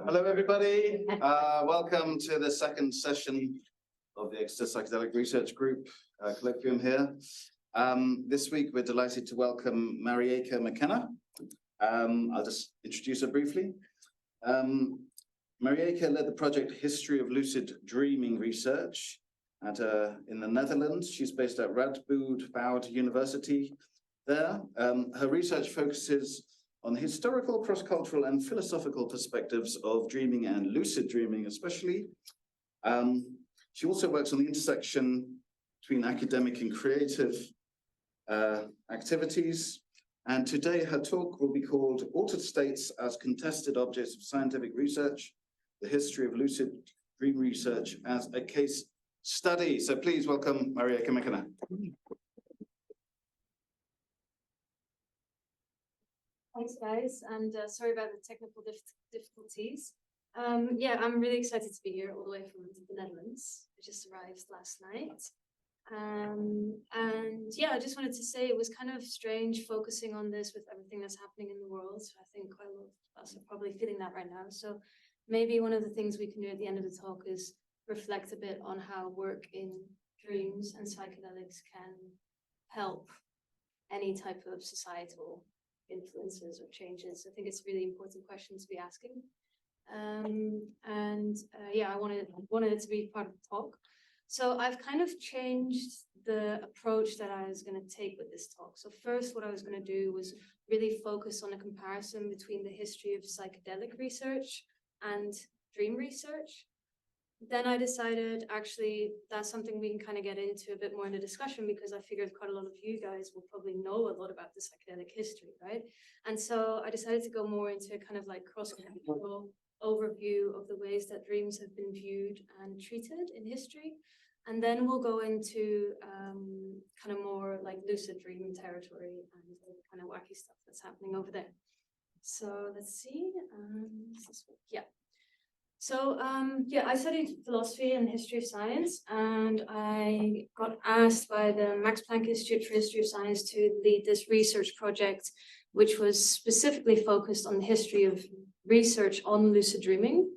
Hello, everybody. Welcome to the second session of the Exeter Psychedelic Research Group Colloquium here. This week, we're delighted to welcome Marieke Mckenna. I'll just introduce her briefly. Marieke led the project History of Lucid Dreaming Research in the Netherlands. She's based at Radboud University there. Her research focuses on historical, cross-cultural, and philosophical perspectives of dreaming and lucid dreaming, especially. She also works on the intersection between academic and creative activities. And today her talk will be called Altered States as Contested Objects of Scientific Research, the History of Lucid Dream Research as a Case Study. So please welcome Marieke Mckenna. Thanks, guys, and sorry about the technical difficulties. Yeah, I'm really excited to be here all the way from the Netherlands. I just arrived last night. And yeah, I just wanted to say it was kind of strange focusing on this with everything that's happening in the world. So I think quite a lot of us are probably feeling that right now. So maybe one of the things we can do at the end of the talk is reflect a bit on how work in dreams and psychedelics can help any type of societal influences or changes. I think it's a really important question to be asking. Yeah, I wanted it to be part of the talk. So I've kind of changed the approach that I was going to take with this talk. So first, what I was going to do was really focus on a comparison between the history of psychedelic research and dream research. Then I decided, actually, that's something we can kind of get into a bit more in the discussion, because I figured quite a lot of you guys will probably know a lot about the psychedelic history, right? And so I decided to go more into kind of like cross-cultural overview of the ways that dreams have been viewed and treated in history. And then we'll go into kind of more like lucid dream territory and kind of wacky stuff that's happening over there. So let's see. Yeah. So yeah, I studied philosophy and history of science, and I got asked by the Max Planck Institute for History of Science to lead this research project, which was specifically focused on the history of research on lucid dreaming.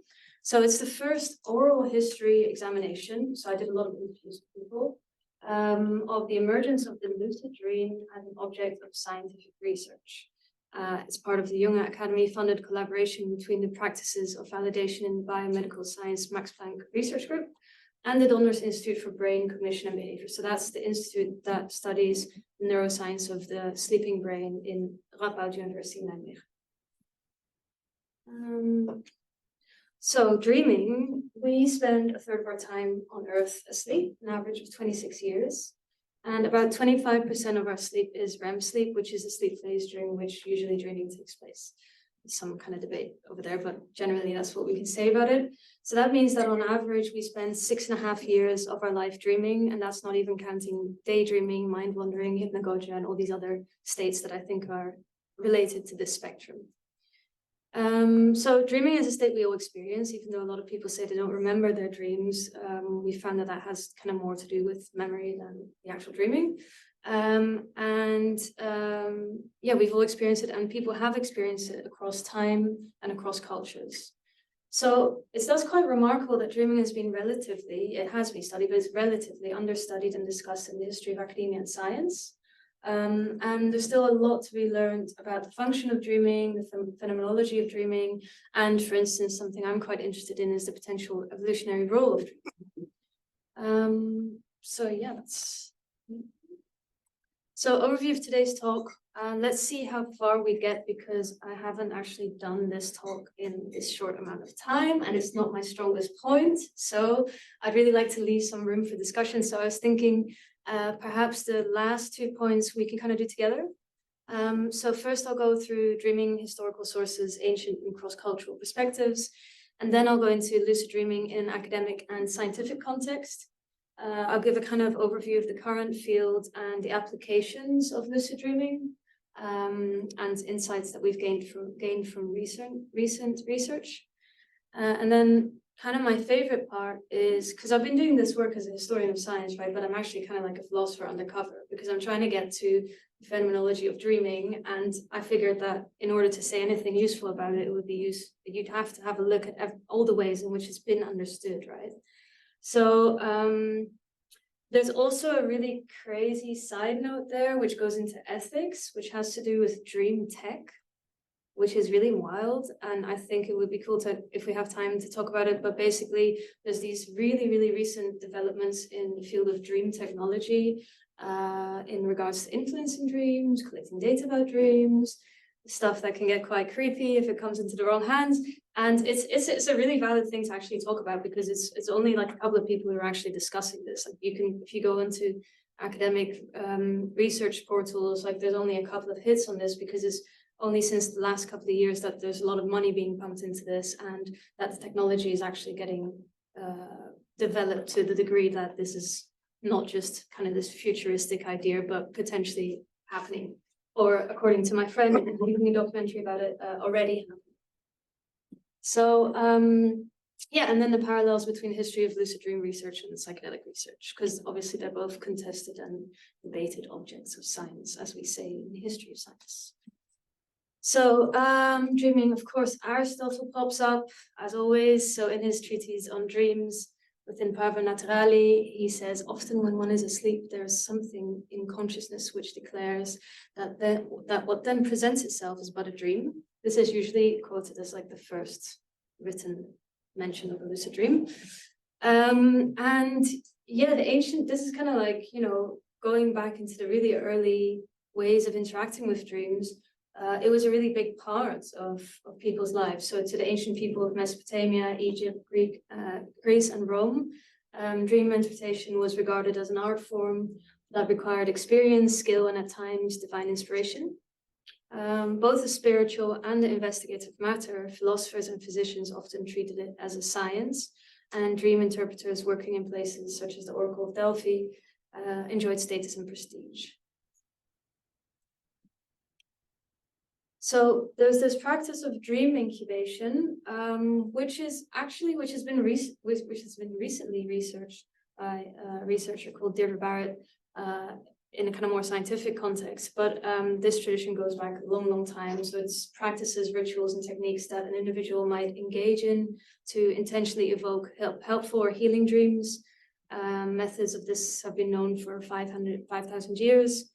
So it's the first oral history examination, so I did a lot of interviews with people, of the emergence of the lucid dream as an object of scientific research. It's part of the Junge Akademie funded collaboration between the practices of validation in the Biomedical Sciences Max Planck Research Group and the Donders Institute for Brain, Cognition and Behaviour. So that's the institute that studies the neuroscience of the sleeping brain in Radboud University in Nijmegen. So dreaming, we spend a third of our time on Earth asleep, an average of 26 years. And about 25% of our sleep is REM sleep, which is a sleep phase during which usually dreaming takes place. There's some kind of debate over there, but generally that's what we can say about it. So that means that on average, we spend 6.5 years of our life dreaming, and that's not even counting daydreaming, mind wandering, hypnagogia, and all these other states that I think are related to this spectrum. So dreaming is a state we all experience, even though a lot of people say they don't remember their dreams. We found that that has kind of more to do with memory than the actual dreaming. Yeah, we've all experienced it, and people have experienced it across time and across cultures. So it's thus quite remarkable that dreaming has been it has been studied, but it's relatively understudied and discussed in the history of academia and science. And there's still a lot to be learned about the function of dreaming, the phenomenology of dreaming, and for instance, something I'm quite interested in is the potential evolutionary role of dreaming. So yeah, so overview of today's talk. Let's see how far we get, because I haven't actually done this talk in this short amount of time, and it's not my strongest point. So I'd really like to leave some room for discussion. So I was thinking, perhaps the last 2 points we can kind of do together. So first I'll go through dreaming historical sources, ancient and cross-cultural perspectives, and then I'll go into lucid dreaming in academic and scientific context. I'll give a kind of overview of the current field and the applications of lucid dreaming, and insights that we've gained from recent research. And then kind of my favorite part is, because I've been doing this work as a historian of science, right? But I'm actually kind of like a philosopher undercover, because I'm trying to get to the phenomenology of dreaming. And I figured that in order to say anything useful about it, it would be you'd have to have a look at all the ways in which it's been understood, right? So there's also a really crazy side note there, which goes into ethics, which has to do with dream tech, which is really wild. And I think it would be cool to, if we have time, to talk about it. But basically, there's these really, really recent developments in the field of dream technology in regards to influencing dreams, collecting data about dreams, stuff that can get quite creepy if it comes into the wrong hands. And it's a really valid thing to actually talk about, because it's only like a couple of people who are actually discussing this. Like you can, if you go into academic research portals, like there's only a couple of hits on this, because it's only since the last couple of years that there's a lot of money being pumped into this, and that the technology is actually getting developed to the degree that this is not just kind of this futuristic idea, but potentially happening, or according to my friend, making a documentary about it, already happening. So yeah, and then the parallels between the history of lucid dream research and psychedelic research, because obviously they're both contested and debated objects of science, as we say in the history of science. So dreaming, of course, Aristotle pops up, as always. So in his treatise on dreams, within Parva Naturali, he says, often when one is asleep, there is something in consciousness which declares that what then presents itself is but a dream. This is usually quoted as like the first written mention of a lucid dream. And yeah, this is kind of like, you know, going back into the really early ways of interacting with dreams. It was a really big part of people's lives. So to the ancient people of Mesopotamia, Egypt, Greece, and Rome, dream interpretation was regarded as an art form that required experience, skill, and at times divine inspiration. Both the spiritual and the investigative matter, philosophers and physicians often treated it as a science, and dream interpreters working in places such as the Oracle of Delphi enjoyed status and prestige. So there's this practice of dream incubation, which has been recently researched by a researcher called Deirdre Barrett in a kind of more scientific context. But this tradition goes back a long, long time. So it's practices, rituals, and techniques that an individual might engage in to intentionally evoke helpful or healing dreams. Methods of this have been known for 5,000 years.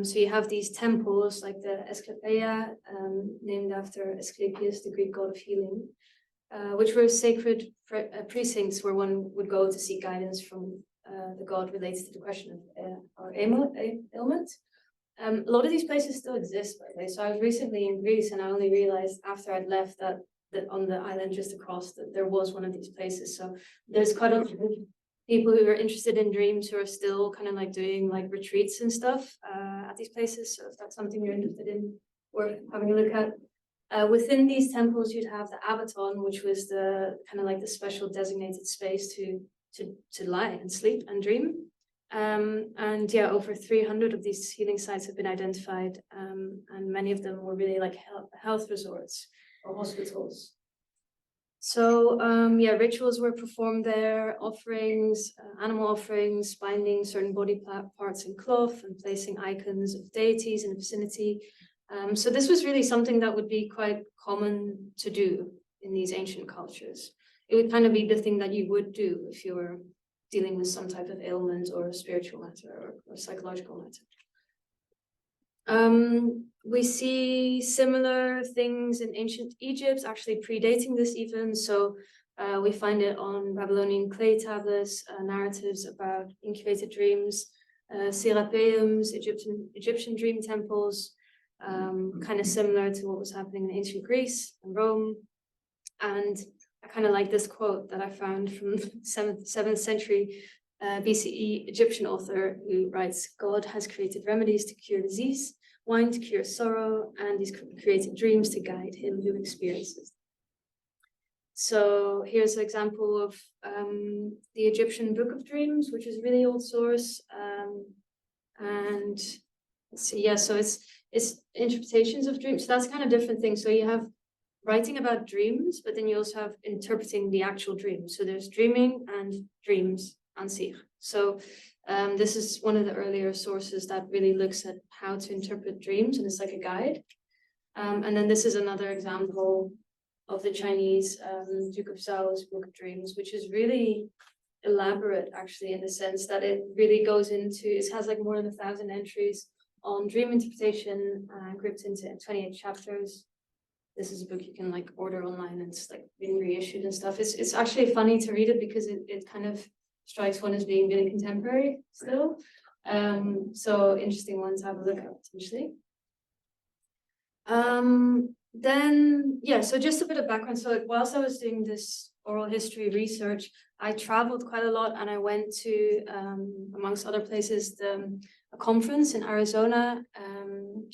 So you have these temples like the Asclepiae, named after Asclepius, the Greek god of healing, which were sacred precincts where one would go to seek guidance from the god related to the question of our ailment. A lot of these places still exist, by the way. So I was recently in Greece, and I only realized after I'd left that on the island just across that there was one of these places. So there's quite a lot of people who are interested in dreams who are still kind of like doing like retreats and stuff at these places. So if that's something you're interested in, worth having a look at. Within these temples, you'd have the Abaton, which was the kind of like the special designated space to lie and sleep and dream. And yeah, over 300 of these healing sites have been identified, and many of them were really like health resorts or hospitals. So yeah, rituals were performed there, offerings, animal offerings, binding certain body parts in cloth and placing icons of deities in the vicinity. So this was really something that would be quite common to do in these ancient cultures. It would kind of be the thing that you would do if you were dealing with some type of ailment or spiritual matter or psychological matter. We see similar things in ancient Egypt, actually predating this even. So we find it on Babylonian clay tablets, narratives about incubated dreams, serapeums, Egyptian dream temples, kind of similar to what was happening in ancient Greece and Rome. And I kind of like this quote that I found from 7th century BCE Egyptian author who writes, "God has created remedies to cure disease, wine to cure sorrow, and he's created dreams to guide him who experiences." So here's an example of the Egyptian Book of Dreams, which is a really old source. And let's see, yeah, so it's interpretations of dreams. So that's kind of different thing. So you have writing about dreams, but then you also have interpreting the actual dreams. So there's dreaming and dreams an sich. So this is one of the earlier sources that really looks at how to interpret dreams, and it's like a guide. And then this is another example of the Chinese Duke of Zhao's Book of Dreams, which is really elaborate, actually, in the sense that it really goes into, it has like more than 1,000 entries on dream interpretation, grouped into 28 chapters. This is a book you can like order online, and it's like being reissued and stuff. It's actually funny to read it because it kind of strikes one as being really contemporary still. So interesting one to have a look at potentially. Then, yeah, so just a bit of background. So whilst I was doing this oral history research, I traveled quite a lot, and I went to, amongst other places, a conference in Arizona,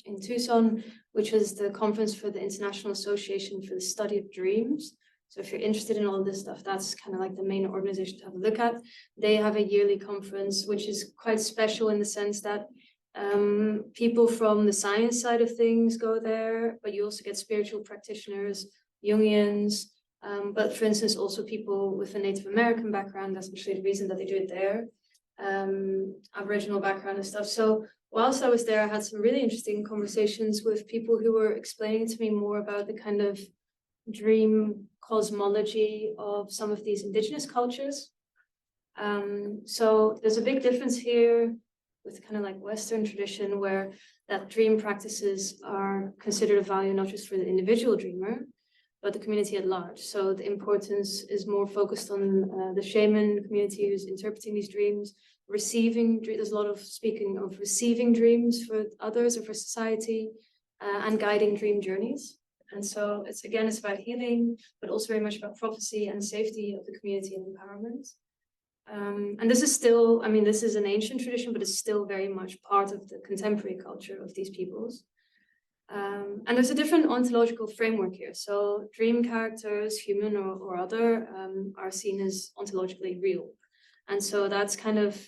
in Tucson, which was the conference for the International Association for the Study of Dreams. So if you're interested in all of this stuff, that's kind of like the main organization to have a look at. They have a yearly conference, which is quite special in the sense that people from the science side of things go there, but you also get spiritual practitioners, Jungians, but for instance, also people with a Native American background. That's actually the reason that they do it there, Aboriginal background and stuff. So whilst I was there, I had some really interesting conversations with people who were explaining to me more about the kind of dream cosmology of some of these indigenous cultures. So there's a big difference here with kind of like Western tradition, where that dream practices are considered of value not just for the individual dreamer, but the community at large. So the importance is more focused on the shaman community who's interpreting these dreams, there's a lot of speaking of receiving dreams for others or for society, and guiding dream journeys. And so it's about healing, but also very much about prophecy and safety of the community and empowerment. And this is still, I mean, this is an ancient tradition, but it's still very much part of the contemporary culture of these peoples. And there's a different ontological framework here. So dream characters, human or other, are seen as ontologically real. And so that's kind of,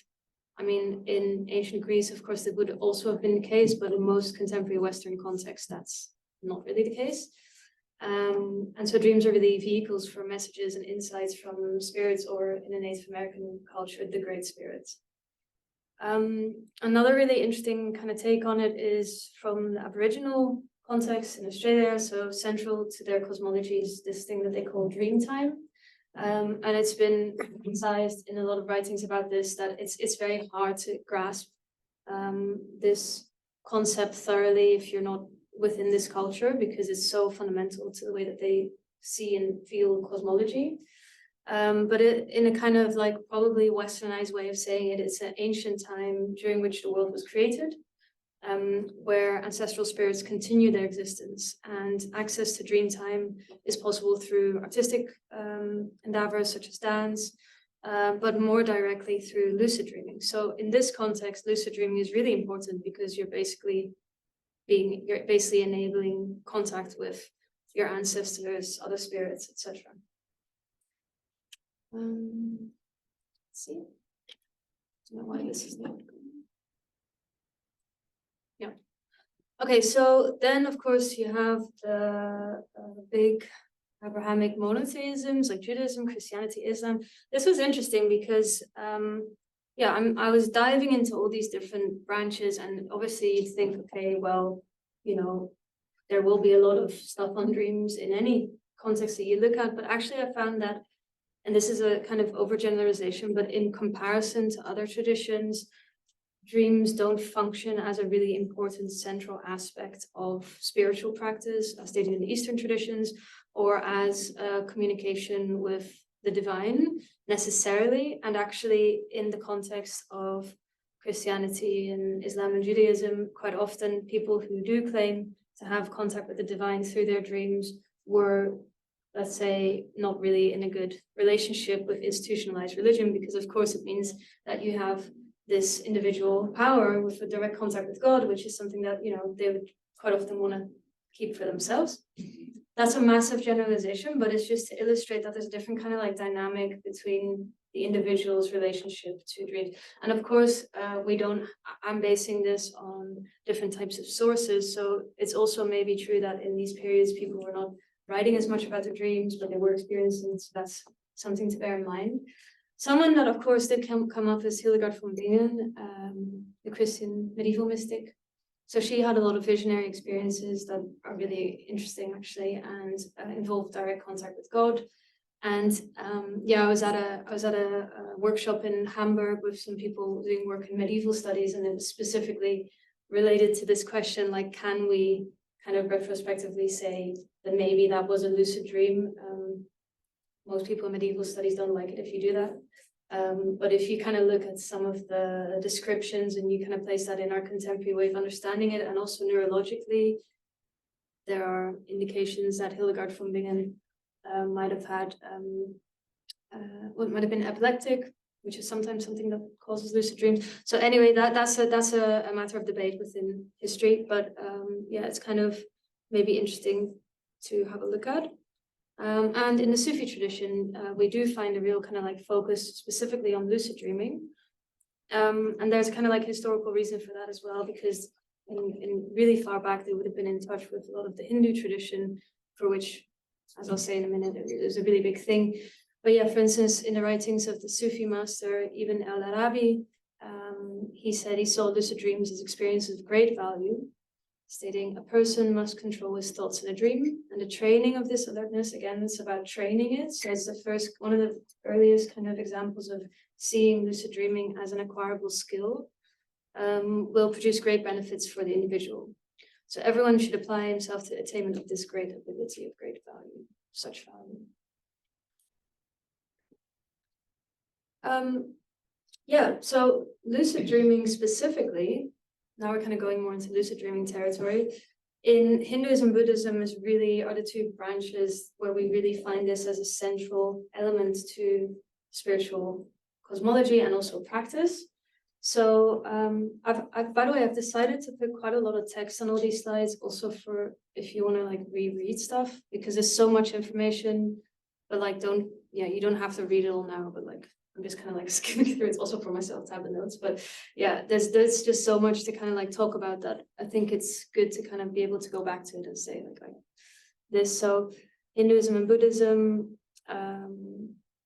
I mean, in ancient Greece, of course, that would also have been the case, but in most contemporary Western contexts, that's not really the case. And so dreams are really vehicles for messages and insights from spirits, or in a Native American culture, the great spirits. Another really interesting kind of take on it is from the Aboriginal context in Australia. So central to their cosmology is this thing that they call dream time. And it's been emphasized in a lot of writings about this, that it's very hard to grasp this concept thoroughly if you're not within this culture, because it's so fundamental to the way that they see and feel cosmology. But in a kind of like probably westernized way of saying it, it's an ancient time during which the world was created, where ancestral spirits continue their existence, and access to dream time is possible through artistic endeavors such as dance, but more directly through lucid dreaming. So in this context, lucid dreaming is really important because you're basically enabling contact with your ancestors, other spirits, etc. Let's see. I don't know why this is not going. Yeah. Okay, so then of course you have the big Abrahamic monotheisms like Judaism, Christianity, Islam. This was interesting because I was diving into all these different branches, and obviously you think, okay, well, you know, there will be a lot of stuff on dreams in any context that you look at, but actually I found that, and this is a kind of overgeneralization, but in comparison to other traditions, dreams don't function as a really important central aspect of spiritual practice, as stated in the Eastern traditions, or as a communication with the divine necessarily. And actually in the context of Christianity and Islam and Judaism, quite often people who do claim to have contact with the divine through their dreams were, let's say, not really in a good relationship with institutionalized religion, because of course it means that you have this individual power with a direct contact with God, which is something that, you know, they would quite often want to keep for themselves. That's a massive generalization, but it's just to illustrate that there's a different kind of like dynamic between the individual's relationship to dreams. And of course, I'm basing this on different types of sources. So it's also maybe true that in these periods, people were not writing as much about their dreams, but they were experiencing, so that's something to bear in mind. Someone that, of course, did come up is Hildegard von Bingen, the Christian medieval mystic. So she had a lot of visionary experiences that are really interesting, actually, and involved direct contact with God. And yeah, I was at a workshop in Hamburg with some people doing work in medieval studies, and it was specifically related to this question, like, can we kind of retrospectively say that maybe that was a lucid dream? Most people in medieval studies don't like it if you do that. But if you kind of look at some of the descriptions and you kind of place that in our contemporary way of understanding it, and also neurologically, there are indications that Hildegard von Bingen might have had, what might have been epileptic, which is sometimes something that causes lucid dreams. So anyway, that's a matter of debate within history, but yeah, it's kind of maybe interesting to have a look at. And in the Sufi tradition, we do find a real kind of like focus specifically on lucid dreaming. And there's kind of like historical reason for that as well, because in really far back, they would have been in touch with a lot of the Hindu tradition, for which, as I'll say in a minute, it was a really big thing. But yeah, for instance, in the writings of the Sufi master, Ibn al-Arabi, he said he saw lucid dreams as experiences of great value, stating a person must control his thoughts in a dream, and the training of this alertness, again, it's about training it. So it's one of the earliest kind of examples of seeing lucid dreaming as an acquirable skill, will produce great benefits for the individual. So everyone should apply himself to attainment of this great ability of great value, such value. Yeah, so lucid dreaming specifically, now we're kind of going more into lucid dreaming territory. In Hinduism, Buddhism are the two branches where we really find this as a central element to spiritual cosmology and also practice. So by the way, I've decided to put quite a lot of text on all these slides, also for if you want to like reread stuff, because there's so much information, but like you don't have to read it all now, but like I'm just kind of like skimming through. It's also for myself to have the notes, but yeah, there's just so much to kind of like talk about that I think it's good to kind of be able to go back to it and say like this. So Hinduism and Buddhism,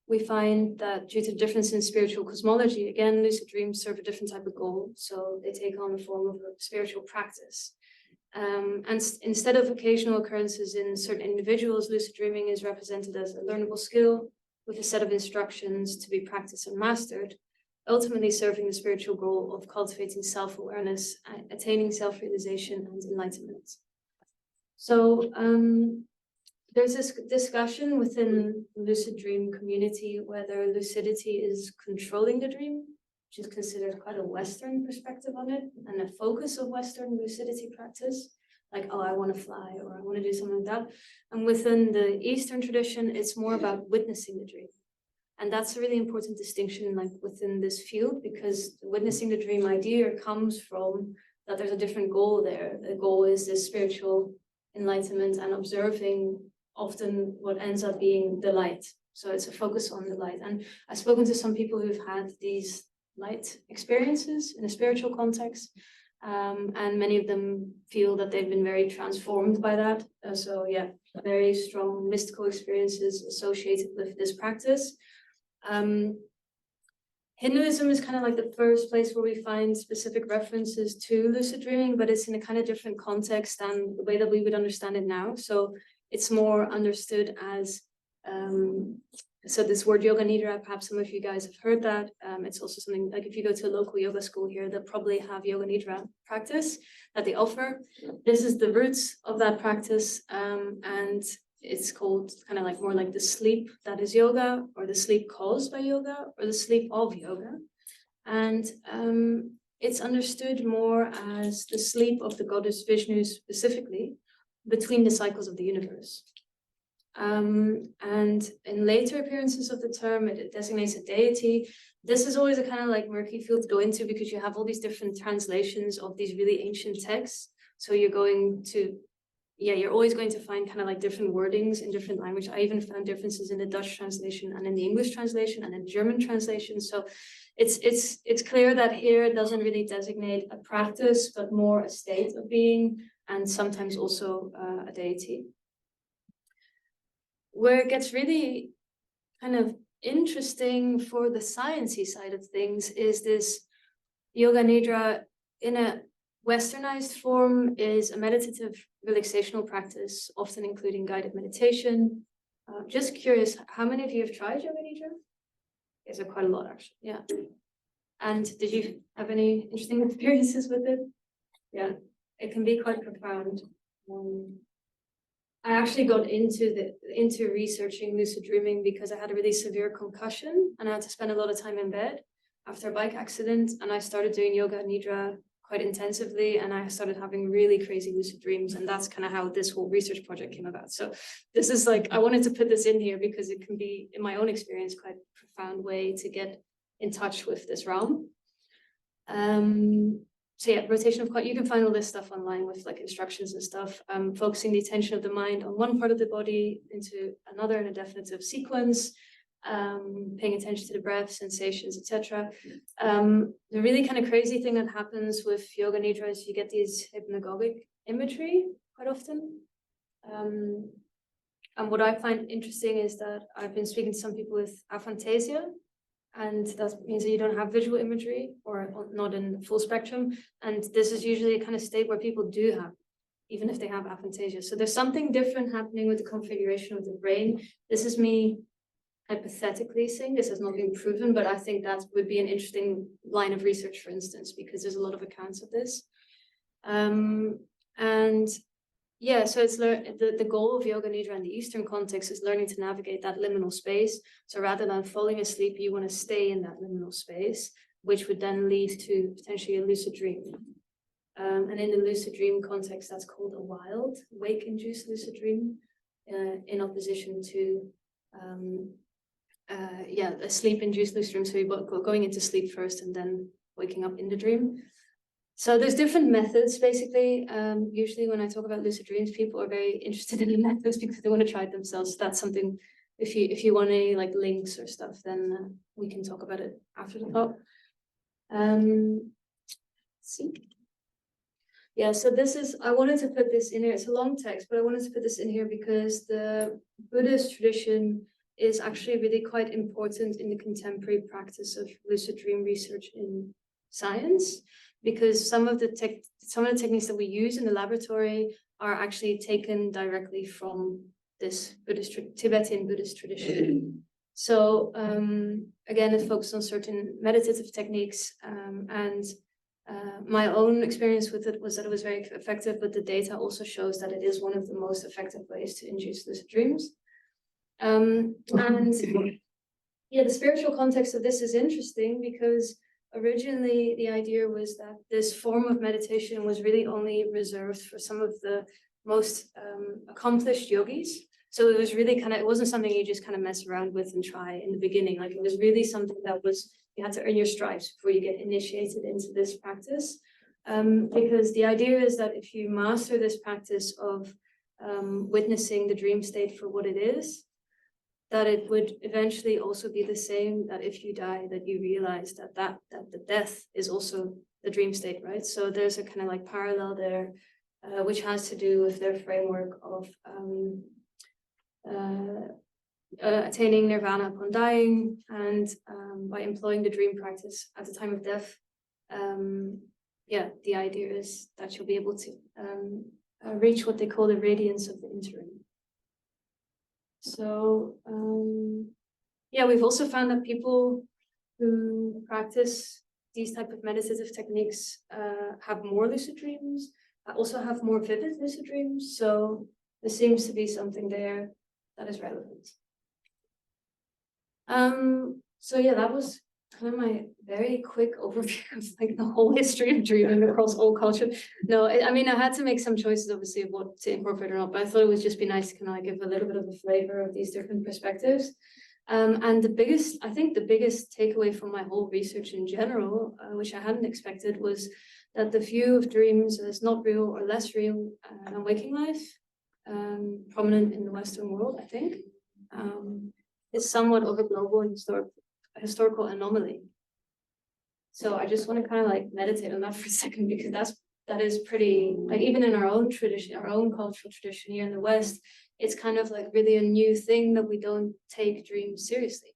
we find that due to the difference in spiritual cosmology, again, lucid dreams serve a different type of goal. So they take on the form of a spiritual practice. And instead of occasional occurrences in certain individuals, lucid dreaming is represented as a learnable skill with a set of instructions to be practiced and mastered, ultimately serving the spiritual goal of cultivating self-awareness, attaining self-realization and enlightenment. So there's this discussion within the lucid dream community whether lucidity is controlling the dream, which is considered quite a Western perspective on it and a focus of Western lucidity practice. Like, oh, I want to fly, or I want to do something like that. And within the Eastern tradition, it's more about witnessing the dream. And that's a really important distinction, like within this field, because the witnessing the dream idea comes from that there's a different goal there. The goal is this spiritual enlightenment and observing often what ends up being the light. So it's a focus on the light. And I've spoken to some people who've had these light experiences in a spiritual context. And many of them feel that they've been very transformed by that. So yeah, very strong mystical experiences associated with this practice. Hinduism is kind of like the first place where we find specific references to lucid dreaming, but it's in a kind of different context than the way that we would understand it now. So it's more understood as so this word yoga nidra, perhaps some of you guys have heard that. It's also something like if you go to a local yoga school here, they'll probably have yoga nidra practice that they offer. This is the roots of that practice, and it's called kind of like more like the sleep that is yoga, or the sleep caused by yoga, or the sleep of yoga. And it's understood more as the sleep of the goddess Vishnu specifically between the cycles of the universe. And in later appearances of the term, it designates a deity. This is always a kind of like murky field to go into because you have all these different translations of these really ancient texts. So you're always going to find kind of like different wordings in different language. I even found differences in the Dutch translation and in the English translation and in German translation. So it's clear that here it doesn't really designate a practice, but more a state of being, and sometimes also a deity. where it gets really kind of interesting for the sciencey side of things is this yoga nidra in a westernized form is a meditative relaxational practice, often including guided meditation. Just curious, how many of you have tried yoga nidra? Is quite a lot, actually. Yeah. And did you have any interesting experiences with it? Yeah, it can be quite profound. I actually got into researching lucid dreaming because I had a really severe concussion and I had to spend a lot of time in bed after a bike accident. And I started doing yoga nidra quite intensively, and I started having really crazy lucid dreams, and that's kind of how this whole research project came about. So this is like, I wanted to put this in here because it can be, in my own experience, quite a profound way to get in touch with this realm. So yeah, rotation of you can find all this stuff online with like instructions and stuff, focusing the attention of the mind on one part of the body into another in a definitive sequence, paying attention to the breath, sensations, etc. The really kind of crazy thing that happens with yoga nidra is you get these hypnagogic imagery quite often. And what I find interesting is that I've been speaking to some people with aphantasia, and that means that you don't have visual imagery or not in full spectrum. And this is usually a kind of state where people do have, even if they have aphantasia. So there's something different happening with the configuration of the brain. This is me hypothetically saying, this has not been proven, but I think that would be an interesting line of research, for instance, because there's a lot of accounts of this. And yeah, so it's the goal of yoga nidra in the Eastern context is learning to navigate that liminal space. So rather than falling asleep, you want to stay in that liminal space, which would then lead to potentially a lucid dream. And in the lucid dream context, that's called a wild, wake-induced lucid dream, in opposition to a sleep-induced lucid dream. So you're going into sleep first and then waking up in the dream. So there's different methods, basically. Usually when I talk about lucid dreams, people are very interested in the methods because they want to try it themselves. So that's something, if you want any like links or stuff, then we can talk about it after the talk. Let's see. Yeah, so this is, I wanted to put this in here. It's a long text, but I wanted to put this in here because the Buddhist tradition is actually really quite important in the contemporary practice of lucid dream research in science, because some of the techniques that we use in the laboratory are actually taken directly from this Tibetan Buddhist tradition. So again, it focuses on certain meditative techniques, and my own experience with it was that it was very effective, but the data also shows that it is one of the most effective ways to induce lucid dreams. And yeah, the spiritual context of this is interesting because originally the idea was that this form of meditation was really only reserved for some of the most accomplished yogis. So it was really kind of, it wasn't something you just kind of mess around with and try in the beginning. Like it was really something that was, you had to earn your stripes before you get initiated into this practice. Because the idea is that if you master this practice of witnessing the dream state for what it is, that it would eventually also be the same, that if you die, that you realize that the death is also the dream state, right? So there's a kind of like parallel there, which has to do with their framework of attaining nirvana upon dying, and by employing the dream practice at the time of death, the idea is that you'll be able to reach what they call the radiance of the interim. So we've also found that people who practice these type of meditative techniques have more lucid dreams, also have more vivid lucid dreams. So there seems to be something there that is relevant. So yeah, that was kind of my very quick overview of like the whole history of dreaming across all cultures. No, I mean, I had to make some choices, obviously, of what to incorporate or not, but I thought it would just be nice to kind of like give a little bit of a flavor of these different perspectives. And I think the biggest takeaway from my whole research in general, which I hadn't expected, was that the view of dreams as not real or less real than waking life, prominent in the Western world, I think, is somewhat of a global and historical anomaly. So I just want to kind of like meditate on that for a second, because that is pretty, like, even in our own tradition, our own cultural tradition here in the West, it's kind of like really a new thing that we don't take dreams seriously.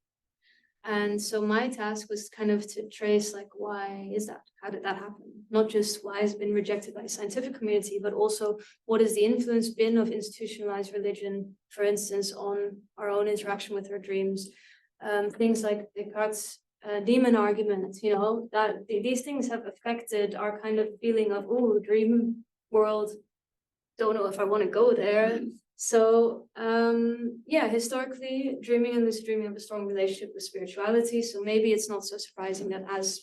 And so my task was kind of to trace, like, why is that? How did that happen? Not just why has it been rejected by the scientific community, but also what has the influence been of institutionalized religion, for instance, on our own interaction with our dreams. Things like Descartes' demon argument, you know, that these things have affected our kind of feeling of, oh, dream world, don't know if I want to go there. So yeah, historically, dreaming and lucid dreaming have a strong relationship with spirituality. So maybe it's not so surprising that as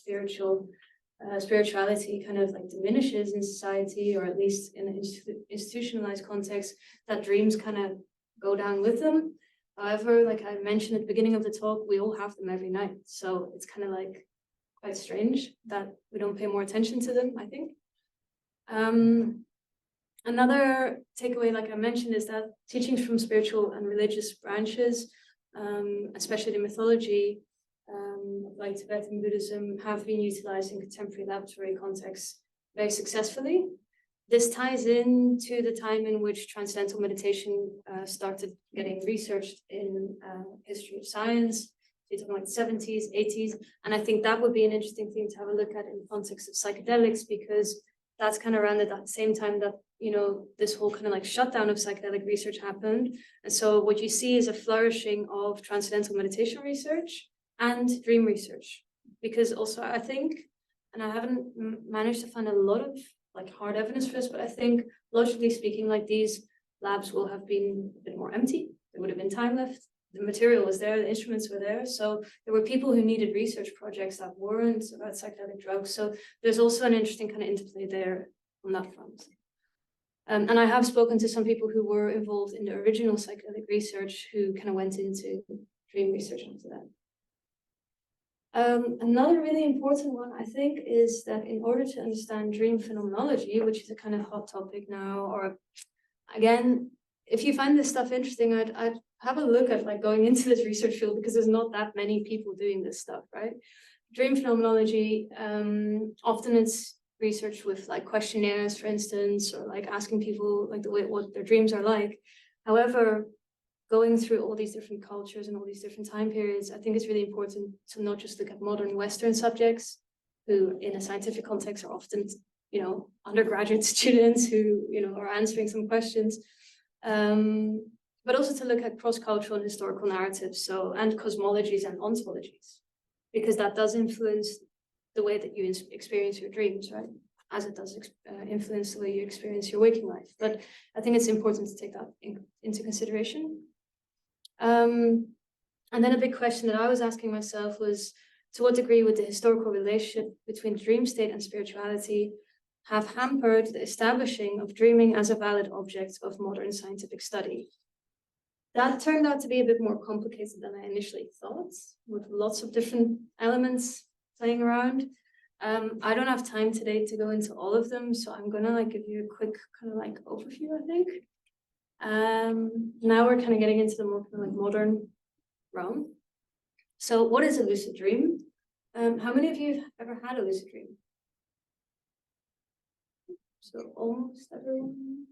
spirituality kind of like diminishes in society, or at least in an institutionalized context, that dreams kind of go down with them. However, like I mentioned at the beginning of the talk, we all have them every night. So it's kind of like quite strange that we don't pay more attention to them, I think. Another takeaway, like I mentioned, is that teachings from spiritual and religious branches, especially the mythology, like Tibetan Buddhism, have been utilized in contemporary laboratory contexts very successfully. This ties into the time in which transcendental meditation started getting researched in history of science. You're talking like the 70s, 80s, and I think that would be an interesting thing to have a look at in the context of psychedelics, because that's kind of around at that same time that, you know, this whole kind of like shutdown of psychedelic research happened. And so what you see is a flourishing of transcendental meditation research and dream research. Because also I think, and I haven't managed to find a lot of like hard evidence for this, but I think logically speaking, like these labs will have been a bit more empty. There would have been time left. The material was there, the instruments were there. So there were people who needed research projects that weren't about psychedelic drugs. So there's also an interesting kind of interplay there on that front. And I have spoken to some people who were involved in the original psychedelic research who kind of went into dream research after that. Another really important one, I think, is that in order to understand dream phenomenology, which is a kind of hot topic now, or again, if you find this stuff interesting, I'd have a look at like going into this research field, because there's not that many people doing this stuff, right? Dream phenomenology, often it's research with like questionnaires, for instance, or like asking people like the way what their dreams are like. However, going through all these different cultures and all these different time periods, I think it's really important to not just look at modern Western subjects who in a scientific context are often, you know, undergraduate students who, you know, are answering some questions, but also to look at cross-cultural and historical narratives, so, and cosmologies and ontologies, because that does influence the way that you experience your dreams, right? As it does influence the way you experience your waking life. But I think it's important to take that into consideration. And then a big question that I was asking myself was, to what degree would the historical relationship between dream state and spirituality have hampered the establishing of dreaming as a valid object of modern scientific study? That turned out to be a bit more complicated than I initially thought, with lots of different elements playing around. I don't have time today to go into all of them, so I'm gonna like give you a quick kind of like overview, I think. Now we're kind of getting into the more kind of like modern realm. So what is a lucid dream? How many of you have ever had a lucid dream? So almost everyone.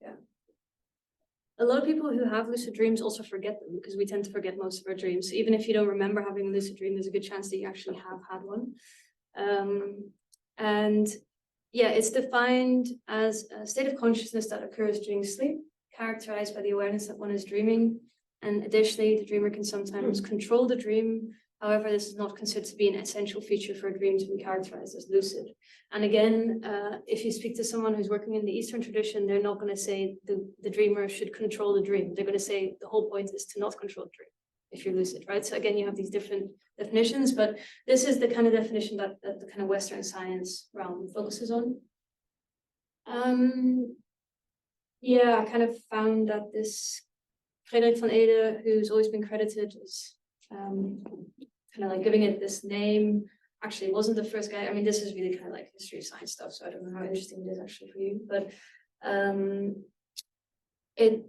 Yeah. A lot of people who have lucid dreams also forget them, because we tend to forget most of our dreams. So even if you don't remember having a lucid dream, there's a good chance that you actually have had one. And yeah, it's defined as a state of consciousness that occurs during sleep, characterized by the awareness that one is dreaming. And additionally, the dreamer can sometimes control the dream. However, this is not considered to be an essential feature for a dream to be characterized as lucid. And again, if you speak to someone who's working in the Eastern tradition, they're not going to say the dreamer should control the dream. They're going to say the whole point is to not control the dream if you're lucid, right? So again, you have these different definitions, but this is the kind of definition that the kind of Western science realm focuses on. Yeah, I kind of found that this Frederik van Ede, who's always been credited as kind of like giving it this name, actually wasn't the first guy. I mean, this is really kind of like history of science stuff, so I don't know how interesting it is actually for you, but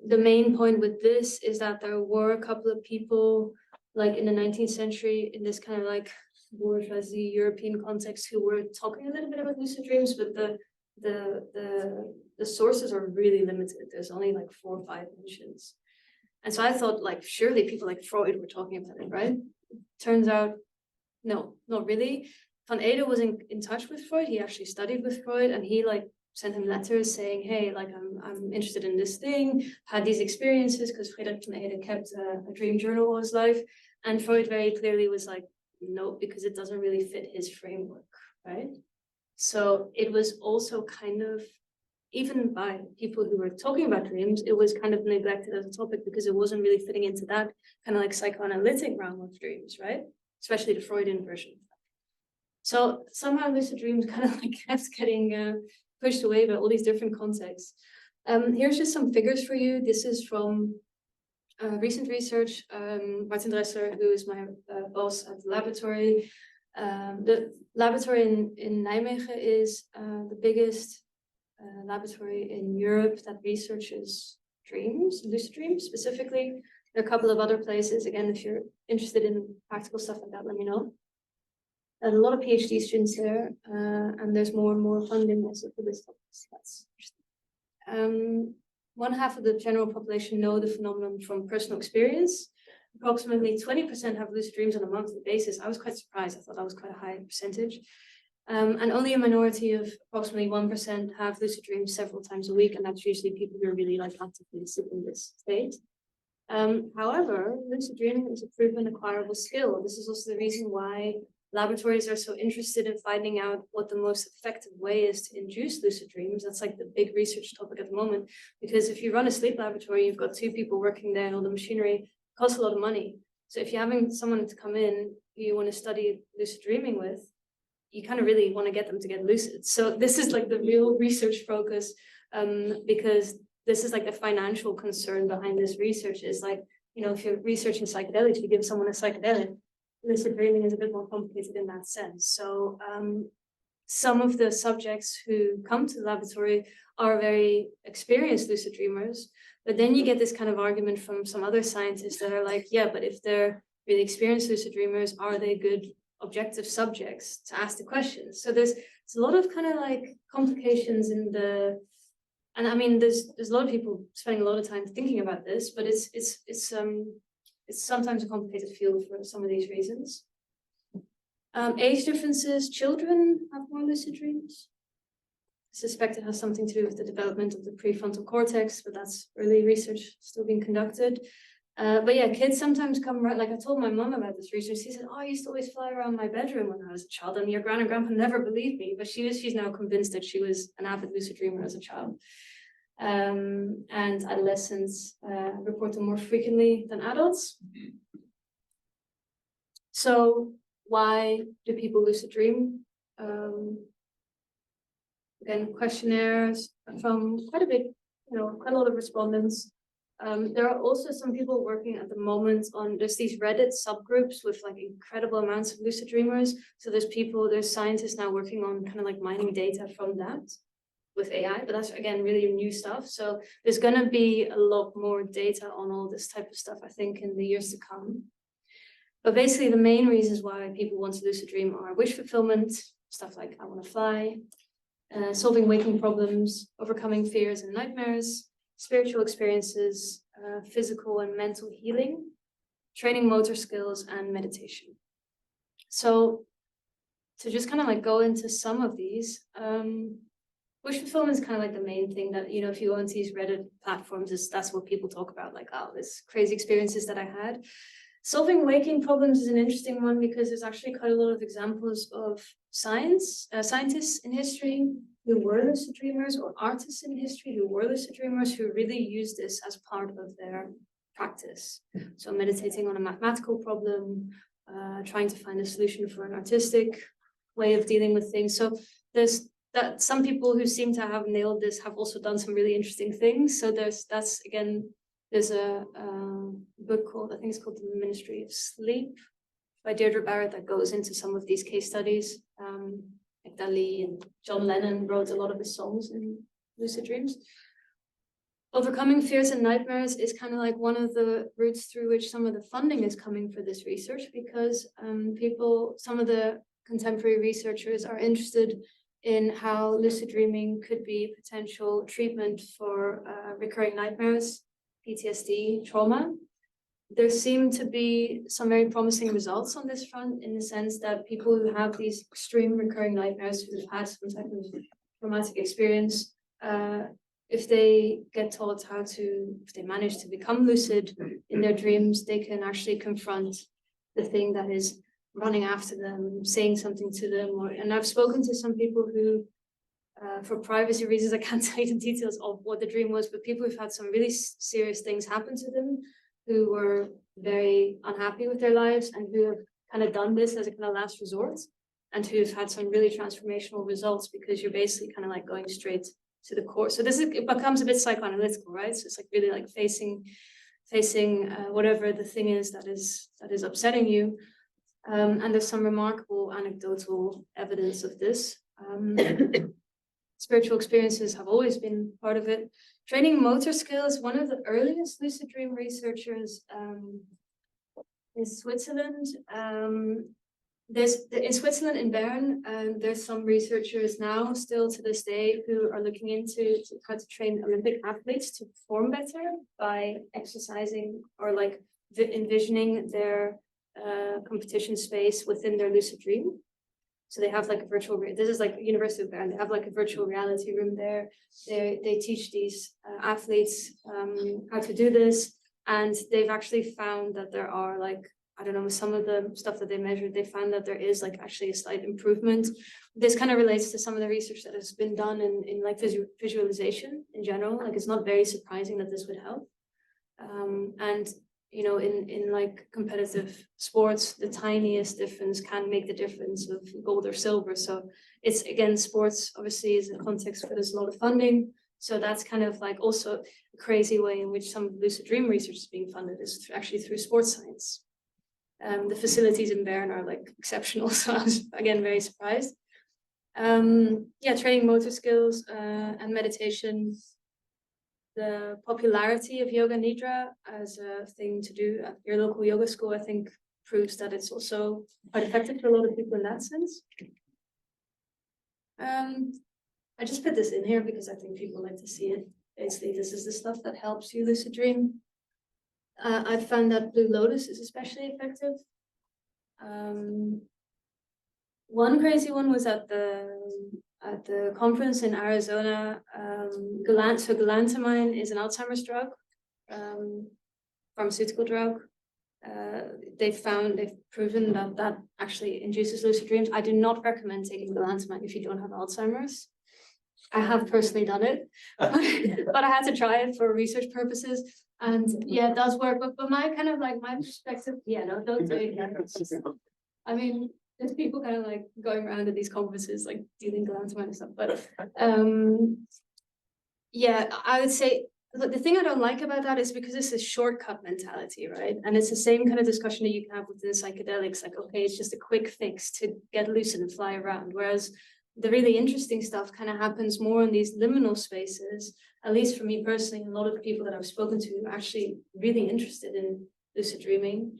the main point with this is that there were a couple of people like in the 19th century in this kind of like bourgeoisie European context who were talking a little bit about lucid dreams, but the the sources are really limited. There's only like 4 or 5 mentions. And so I thought, like, surely people like Freud were talking about it, right? Turns out, no, not really. Van Ede was in touch with Freud. He actually studied with Freud, and he like sent him letters saying, hey, like I'm interested in this thing, had these experiences, because Friedrich van Ede kept a dream journal all his life. And Freud very clearly was like, no, because it doesn't really fit his framework, right? So it was also kind of, even by people who were talking about dreams, it was kind of neglected as a topic because it wasn't really fitting into that kind of like psychoanalytic realm of dreams, right? Especially the Freudian version. So somehow lucid dreams kind of like kept getting pushed away by all these different contexts. Here's just some figures for you. This is from recent research. Martin Dressler, who is my boss at the laboratory. The laboratory in Nijmegen is the biggest laboratory in Europe that researches dreams, lucid dreams specifically. There are a couple of other places. Again, if you're interested in practical stuff like that, let me know. And a lot of PhD students there, and there's more and more funding also for this topic. So that's interesting. 1/2 of the general population know the phenomenon from personal experience. Approximately 20% have lucid dreams on a monthly basis. I was quite surprised. I thought that was quite a high percentage. And only a minority of approximately 1% have lucid dreams several times a week, and that's usually people who are really like actively sit in this state. However, lucid dreaming is a proven acquirable skill. This is also the reason why laboratories are so interested in finding out what the most effective way is to induce lucid dreams. That's like the big research topic at the moment, because if you run a sleep laboratory, you've got 2 people working there and all the machinery, it costs a lot of money. So if you're having someone to come in who you want to study lucid dreaming with, you kind of really want to get them to get lucid. So this is like the real research focus, because this is like the financial concern behind this research is like, you know, if you're researching psychedelics, you give someone a psychedelic, lucid dreaming is a bit more complicated in that sense. So some of the subjects who come to the laboratory are very experienced lucid dreamers, but then you get this kind of argument from some other scientists that are like, yeah, but if they're really experienced lucid dreamers, are they good objective subjects to ask the questions? So there's a lot of kind of like complications in the, and I mean, there's a lot of people spending a lot of time thinking about this, but it's sometimes a complicated field for some of these reasons. Age differences, children have more lucid dreams. I suspect it has something to do with the development of the prefrontal cortex, but that's early research still being conducted. But yeah, kids sometimes come around, like I told my mom about this research. She said, oh, I used to always fly around my bedroom when I was a child, and your gran and grandpa never believed me, but she's now convinced that she was an avid lucid dreamer as a child. And adolescents report them more frequently than adults. So why do people lucid dream? Again, questionnaires from quite a lot of respondents. There are also some people working at the moment on, there's these Reddit subgroups with like incredible amounts of lucid dreamers. So there's scientists now working on kind of like mining data from that with AI, but that's again really new stuff. So there's going to be a lot more data on all this type of stuff, I think, in the years to come. But basically the main reasons why people want to lucid dream are wish fulfillment, stuff like I want to fly, solving waking problems, overcoming fears and nightmares, spiritual experiences, physical and mental healing, training motor skills, and meditation. So to just kind of like go into some of these, wish fulfillment is kind of like the main thing that, you know, if you go into these Reddit platforms, that's what people talk about, like, oh, this crazy experiences that I had. Solving waking problems is an interesting one because there's actually quite a lot of examples of scientists in history who were lucid dreamers, or artists in history who were lucid dreamers, who really used this as part of their practice. So meditating on a mathematical problem, trying to find a solution for an artistic way of dealing with things. So there's that some people who seem to have nailed this have also done some really interesting things. So there's a book called, I think it's called The Ministry of Sleep by Deirdre Barrett, that goes into some of these case studies. Like Dali and John Lennon wrote a lot of his songs in lucid dreams. Overcoming fears and nightmares is kind of like one of the routes through which some of the funding is coming for this research, because some of the contemporary researchers are interested in how lucid dreaming could be a potential treatment for recurring nightmares, PTSD, trauma. There seem to be some very promising results on this front, in the sense that people who have these extreme recurring nightmares, who've had some type of traumatic experience, if they get taught how to, if they manage to become lucid in their dreams, they can actually confront the thing that is running after them, saying something to them. And I've spoken to some people who, for privacy reasons, I can't tell you the details of what the dream was, but people who've had some really serious things happen to them, who were very unhappy with their lives, and who have kind of done this as a kind of last resort, and who've had some really transformational results, because you're basically kind of like going straight to the core. So it becomes a bit psychoanalytical, right? So it's like really like facing whatever the thing is that is upsetting you. And there's some remarkable anecdotal evidence of this. Spiritual experiences have always been part of it. Training motor skills, one of the earliest lucid dream researchers in Switzerland. In Switzerland, in Bern, there's some researchers now, still to this day, who are looking into how to train Olympic athletes to perform better by exercising or like envisioning their competition space within their lucid dream. So they have like a virtual, this is like University of Bern, they have like a virtual reality room there. They teach these athletes how to do this. And they've actually found that there are like, I don't know, with some of the stuff that they measured, they found that there is like actually a slight improvement. This kind of relates to some of the research that has been done in like visualization in general. Like it's not very surprising that this would help. And you know, in like competitive sports, the tiniest difference can make the difference of gold or silver. So it's, again, sports obviously is a context where there's a lot of funding. So that's kind of like also a crazy way in which some of lucid dream research is being funded, is actually through sports science. The facilities in Bern are like exceptional. So I was, again, very surprised. Yeah, training motor skills and meditation. The popularity of yoga nidra as a thing to do at your local yoga school, I think, proves that it's also quite effective for a lot of people in that sense. I just put this in here because I think people like to see it. Basically, this is the stuff that helps you lucid dream. I found that Blue Lotus is especially effective. One crazy one was at the conference in Arizona. Galantamine is an Alzheimer's drug, pharmaceutical drug. They've proven that actually induces lucid dreams. I do not recommend taking galantamine if you don't have Alzheimer's. I have personally done it, but I had to try it for research purposes. And yeah, it does work. But my kind of like my perspective, yeah, no, don't take it. I mean, there's people kind of like going around at these conferences, like dealing galantamine and stuff. But yeah, I would say, look, the thing I don't like about that is because it's a shortcut mentality, right? And it's the same kind of discussion that you can have within psychedelics, like, okay, it's just a quick fix to get lucid and fly around. Whereas the really interesting stuff kind of happens more in these liminal spaces. At least for me personally, a lot of the people that I've spoken to are actually really interested in lucid dreaming.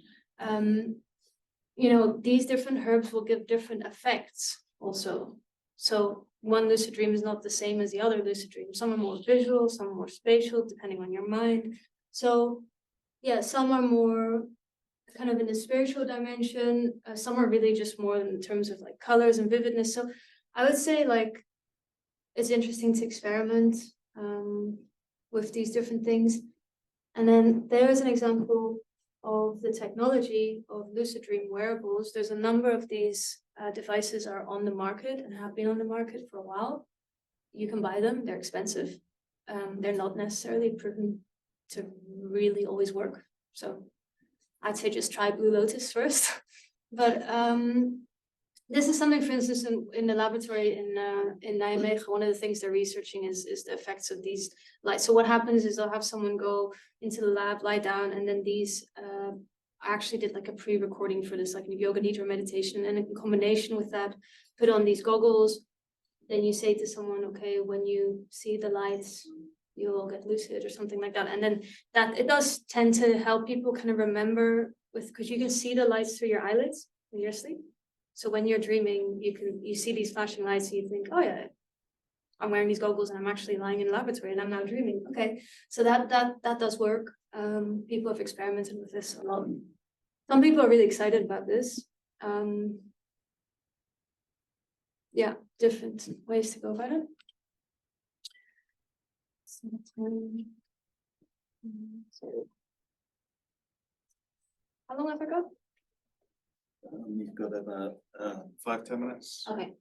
You know, these different herbs will give different effects also. So one lucid dream is not the same as the other lucid dream. Some are more visual, some are more spatial, depending on your mind. So yeah, some are more kind of in the spiritual dimension. Some are really just more in terms of like colors and vividness. So I would say like it's interesting to experiment with these different things. And then there's an example of the technology of lucid dream wearables. There's a number of these devices are on the market and have been on the market for a while. You can buy them, they're expensive. They're not necessarily proven to really always work. So I'd say just try Blue Lotus first. But this is something, for instance, in the laboratory in Nijmegen, one of the things they're researching is the effects of these lights. So what happens is they'll have someone go into the lab, lie down, and then these, I actually did like a pre-recording for this, like a yoga nidra meditation, and in combination with that, put on these goggles. Then you say to someone, okay, when you see the lights, you'll get lucid or something like that. And then that, it does tend to help people kind of remember because you can see the lights through your eyelids when you're asleep. So when you're dreaming, you see these flashing lights and you think, oh yeah, I'm wearing these goggles and I'm actually lying in a laboratory and I'm now dreaming. Okay, so that does work. People have experimented with this a lot. Some people are really excited about this. Yeah, different ways to go about it. So, how long have I got? You've got about 5-10 minutes. Okay.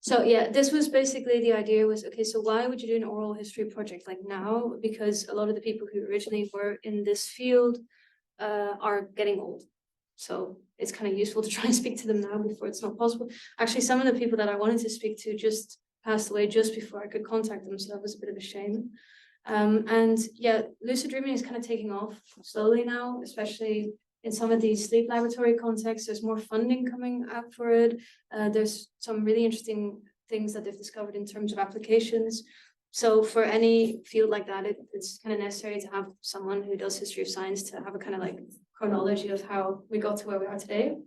So yeah, this was basically the idea was, okay, so why would you do an oral history project like now? Because a lot of the people who originally were in this field are getting old. So it's kind of useful to try and speak to them now before it's not possible. Actually, some of the people that I wanted to speak to just passed away just before I could contact them. So that was a bit of a shame. And yeah, lucid dreaming is kind of taking off slowly now, especially in some of these sleep laboratory contexts. There's more funding coming out for it. There's some really interesting things that they've discovered in terms of applications. So for any field like that, it's kind of necessary to have someone who does history of science to have a kind of like chronology of how we got to where we are today.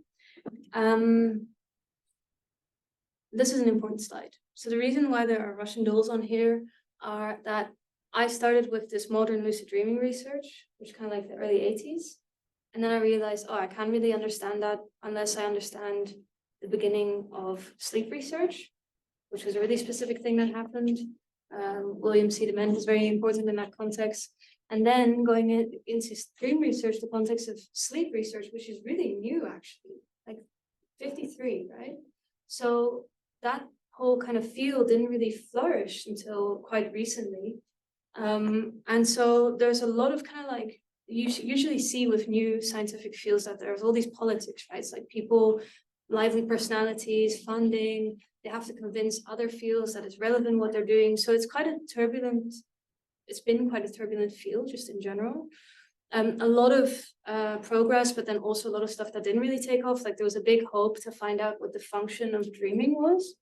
This is an important slide. So the reason why there are Russian dolls on here are that I started with this modern lucid dreaming research, which kind of like the early 80s. And then I realized, oh, I can't really understand that unless I understand the beginning of sleep research, which was a really specific thing that happened. William C. Dement is very important in that context. And then going into dream research, the context of sleep research, which is really new, actually, like 53, right? So that whole kind of field didn't really flourish until quite recently. And so there's a lot of kind of like, you usually see with new scientific fields that there's all these politics, right? It's like people, lively personalities, funding, they have to convince other fields that it's relevant what they're doing. So it's quite a turbulent, it's been quite a turbulent field just in general. A lot of progress, but then also a lot of stuff that didn't really take off. Like there was a big hope to find out what the function of dreaming was.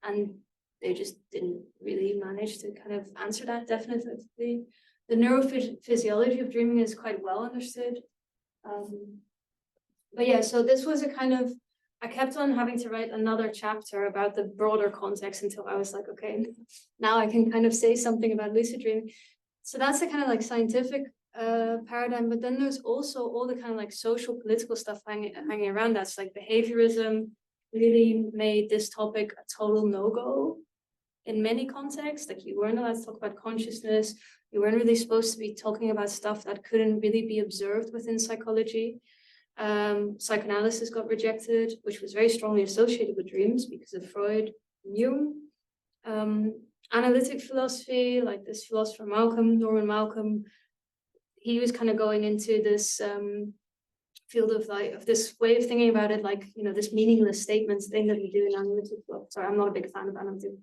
And they just didn't really manage to kind of answer that definitely. The neurophysiology of dreaming is quite well understood. But yeah, so this was a kind of, I kept on having to write another chapter about the broader context until I was like, okay, now I can kind of say something about lucid dreaming. So that's the kind of like scientific paradigm, but then there's also all the kind of like social political stuff hanging around that. So like behaviorism really made this topic a total no-go in many contexts. Like you weren't allowed to talk about consciousness. You weren't really supposed to be talking about stuff that couldn't really be observed within psychology. Psychoanalysis got rejected, which was very strongly associated with dreams because of Freud and Jung. Analytic philosophy, like this philosopher Norman Malcolm, he was kind of going into this field of this way of thinking about it, like, you know, this meaningless statements thing that we do in analytic philosophy. Sorry, I'm not a big fan of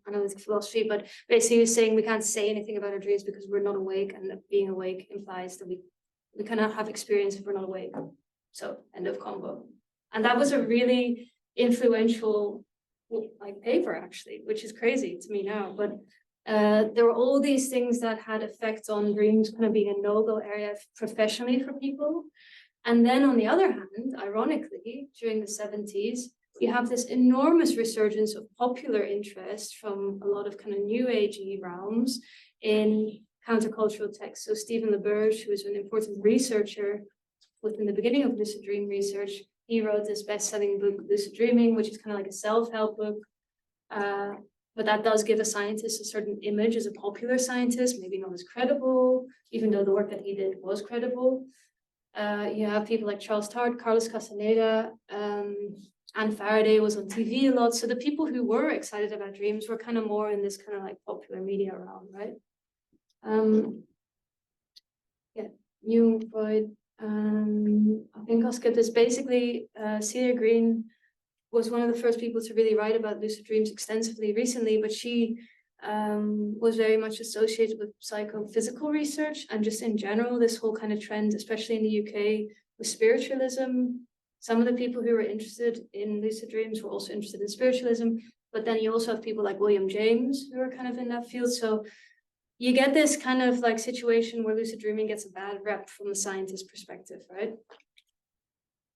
analytic philosophy, but basically he was saying we can't say anything about our dreams because we're not awake, and that being awake implies that we cannot have experience if we're not awake. So end of combo. And that was a really influential like paper actually, which is crazy to me now. But there were all these things that had effect on dreams kind of being a no-go area professionally for people. And then on the other hand, ironically, during the 70s, you have this enormous resurgence of popular interest from a lot of kind of new agey realms in countercultural texts. So Stephen LaBerge, who is an important researcher within the beginning of lucid dream research, he wrote this best-selling book, Lucid Dreaming, which is kind of like a self-help book. But that does give a scientist a certain image as a popular scientist, maybe not as credible, even though the work that he did was credible. You have people like Charles Tart, Carlos Castaneda, Anne Faraday was on TV a lot. So the people who were excited about dreams were kind of more in this kind of like popular media realm, right? Yeah, Jung, Freud. I think I'll skip this. Basically, Celia Green was one of the first people to really write about lucid dreams extensively recently, but she was very much associated with psychophysical research and just in general, this whole kind of trend, especially in the UK, with spiritualism. Some of the people who were interested in lucid dreams were also interested in spiritualism, but then you also have people like William James who are kind of in that field. So you get this kind of like situation where lucid dreaming gets a bad rep from the scientist perspective, right?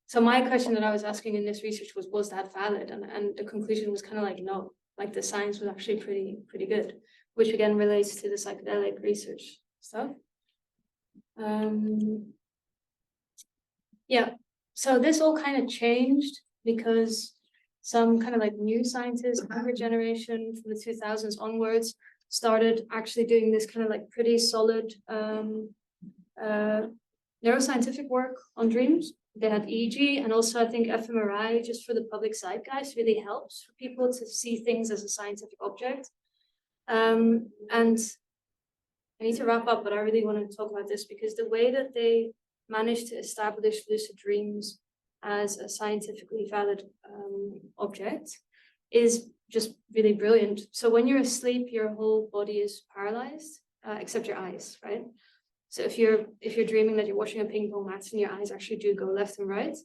So my question that I was asking in this research was that valid? And the conclusion was kind of like, no, like the science was actually pretty good, which again relates to the psychedelic research stuff. Yeah, so this all kind of changed because some kind of like new scientists, younger generation from the 2000s onwards, started actually doing this kind of like pretty solid neuroscientific work on dreams. They had EEG and also I think fMRI just for the public zeitgeist really helps for people to see things as a scientific object. And I need to wrap up, but I really want to talk about this because the way that they managed to establish lucid dreams as a scientifically valid object is just really brilliant. So when you're asleep, your whole body is paralyzed, except your eyes, right? So if you're dreaming that you're watching a ping pong match and your eyes actually do go left and right.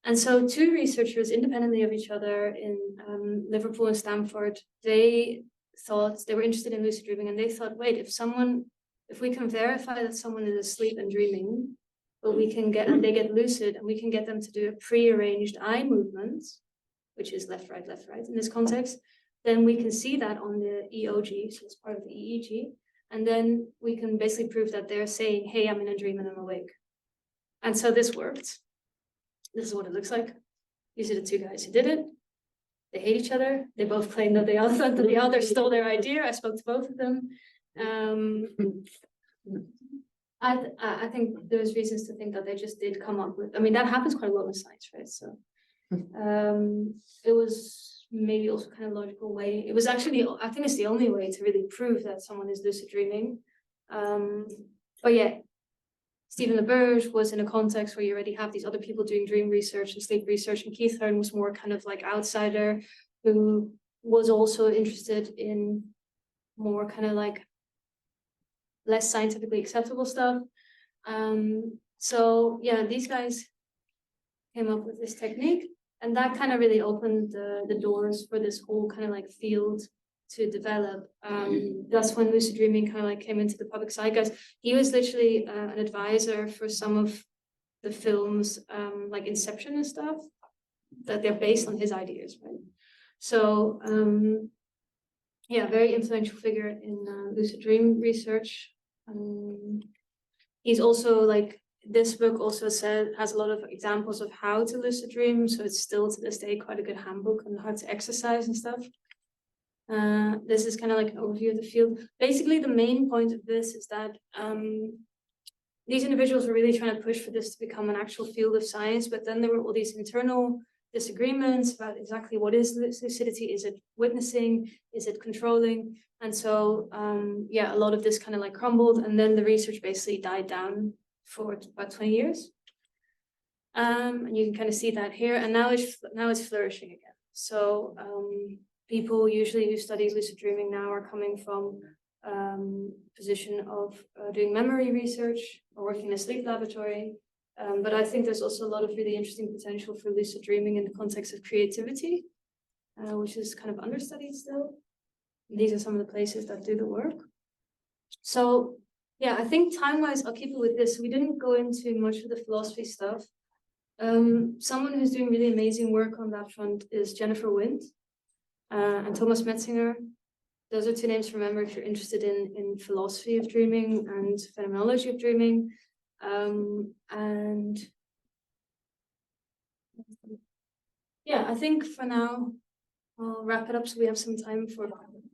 And so two researchers independently of each other in Liverpool and Stanford, they thought they were interested in lucid dreaming and they thought, wait, if we can verify that someone is asleep and dreaming, but we can they get lucid and we can get them to do a prearranged eye movement, which is left, right in this context, then we can see that on the EOG, so it's part of the EEG. And then we can basically prove that they're saying, hey, I'm in a dream and I'm awake. And so this worked. This is what it looks like. These are the two guys who did it. They hate each other. They both claim that the other stole their idea. I spoke to both of them. I think there's reasons to think that they just did come up with, I mean, that happens quite a lot in science, right? So it was maybe also kind of logical way. It was actually, I think it's the only way to really prove that someone is lucid dreaming. But yeah, Stephen LaBerge was in a context where you already have these other people doing dream research and sleep research, and Keith Hearn was more kind of like outsider who was also interested in more kind of like less scientifically acceptable stuff. So yeah, these guys came up with this technique, and that kind of really opened the doors for this whole kind of like field to develop. That's when lucid dreaming kind of like came into the public zeitgeist. He was literally an advisor for some of the films like Inception and stuff, that they're based on his ideas, right? So yeah, very influential figure in lucid dream research. He's also like, this book also has a lot of examples of how to lucid dream, so it's still to this day quite a good handbook on how to exercise and stuff. This is kind of like an overview of the field. Basically, the main point of this is that these individuals were really trying to push for this to become an actual field of science, but then there were all these internal disagreements about exactly what is lucidity. Is it witnessing? Is it controlling? And so, yeah, a lot of this kind of like crumbled, and then the research basically died down for about 20 years. And you can kind of see that here, and now it's flourishing again. So people usually who study lucid dreaming now are coming from position of doing memory research or working in a sleep laboratory. But I think there's also a lot of really interesting potential for lucid dreaming in the context of creativity, which is kind of understudied still. These are some of the places that do the work. So yeah, I think time-wise, I'll keep it with this. We didn't go into much of the philosophy stuff. Someone who's doing really amazing work on that front is Jennifer Wind and Thomas Metzinger. Those are two names to remember if you're interested in philosophy of dreaming and phenomenology of dreaming. And yeah, I think for now, I'll wrap it up so we have some time for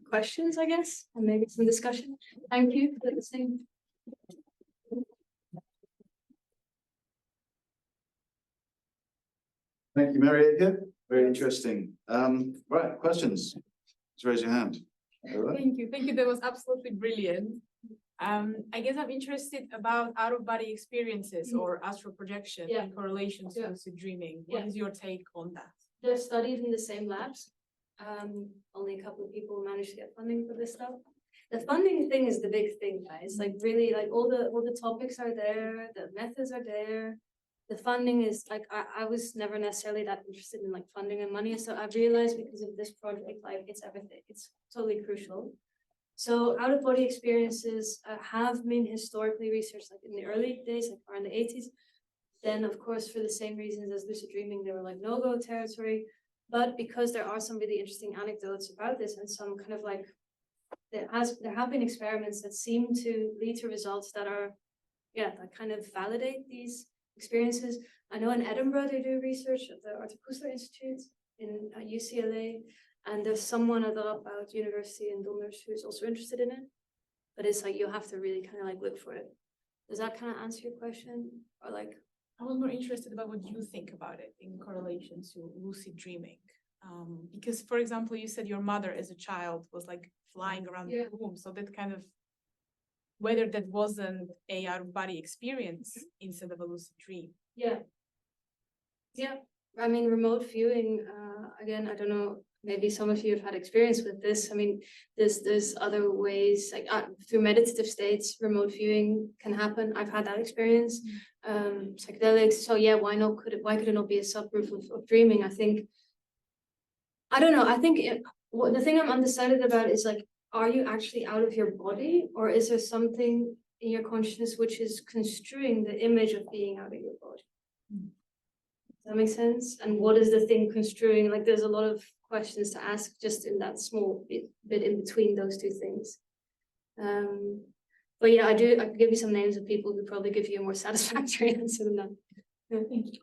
questions, I guess, and maybe some discussion. Thank you for listening. Thank you, Marieke. Very interesting. Right, questions? Just raise your hand. Thank you. That was absolutely brilliant. I guess I'm interested about out-of-body experiences or astral projection in correlation to lucid dreaming. What is your take on that? They're studied in the same labs. Only a couple of people managed to get funding for this stuff. The funding thing is the big thing, guys. Like really, like all the topics are there, the methods are there. The funding is like, I was never necessarily that interested in like funding and money. So I've realized because of this project, like it's everything. It's totally crucial. So out-of-body experiences have been historically researched, like in the early days, like around the 80s. then of course, for the same reasons as lucid dreaming, they were like no-go territory. But because there are some really interesting anecdotes about this and some kind of like, there have been experiments that seem to lead to results that are, that kind of validate these experiences. I know in Edinburgh they do research at the Donders Institute in UCLA, and there's someone at the Radboud University in Donders who's also interested in it. But it's like you have to really kind of like look for it. Does that kind of answer your question? Or like, I was more interested about what you think about it in correlation to lucid dreaming. Because, for example, you said your mother as a child was like flying around the room. So that kind of, whether that wasn't a out-of-body experience instead of a lucid dream. Yeah. I mean, remote viewing, again, I don't know, maybe some of you have had experience with this. I mean, there's other ways, like through meditative states, remote viewing can happen. I've had that experience. Psychedelics. So yeah, why could it not be a subgroup of dreaming? I don't know. I think the thing I'm undecided about is like, are you actually out of your body, or is there something in your consciousness which is construing the image of being out of your body? Does that make sense? And what is the thing construing? Like, there's a lot of questions to ask just in that small bit in between those two things. But yeah, I could give you some names of people who probably give you a more satisfactory answer than that. Thank you.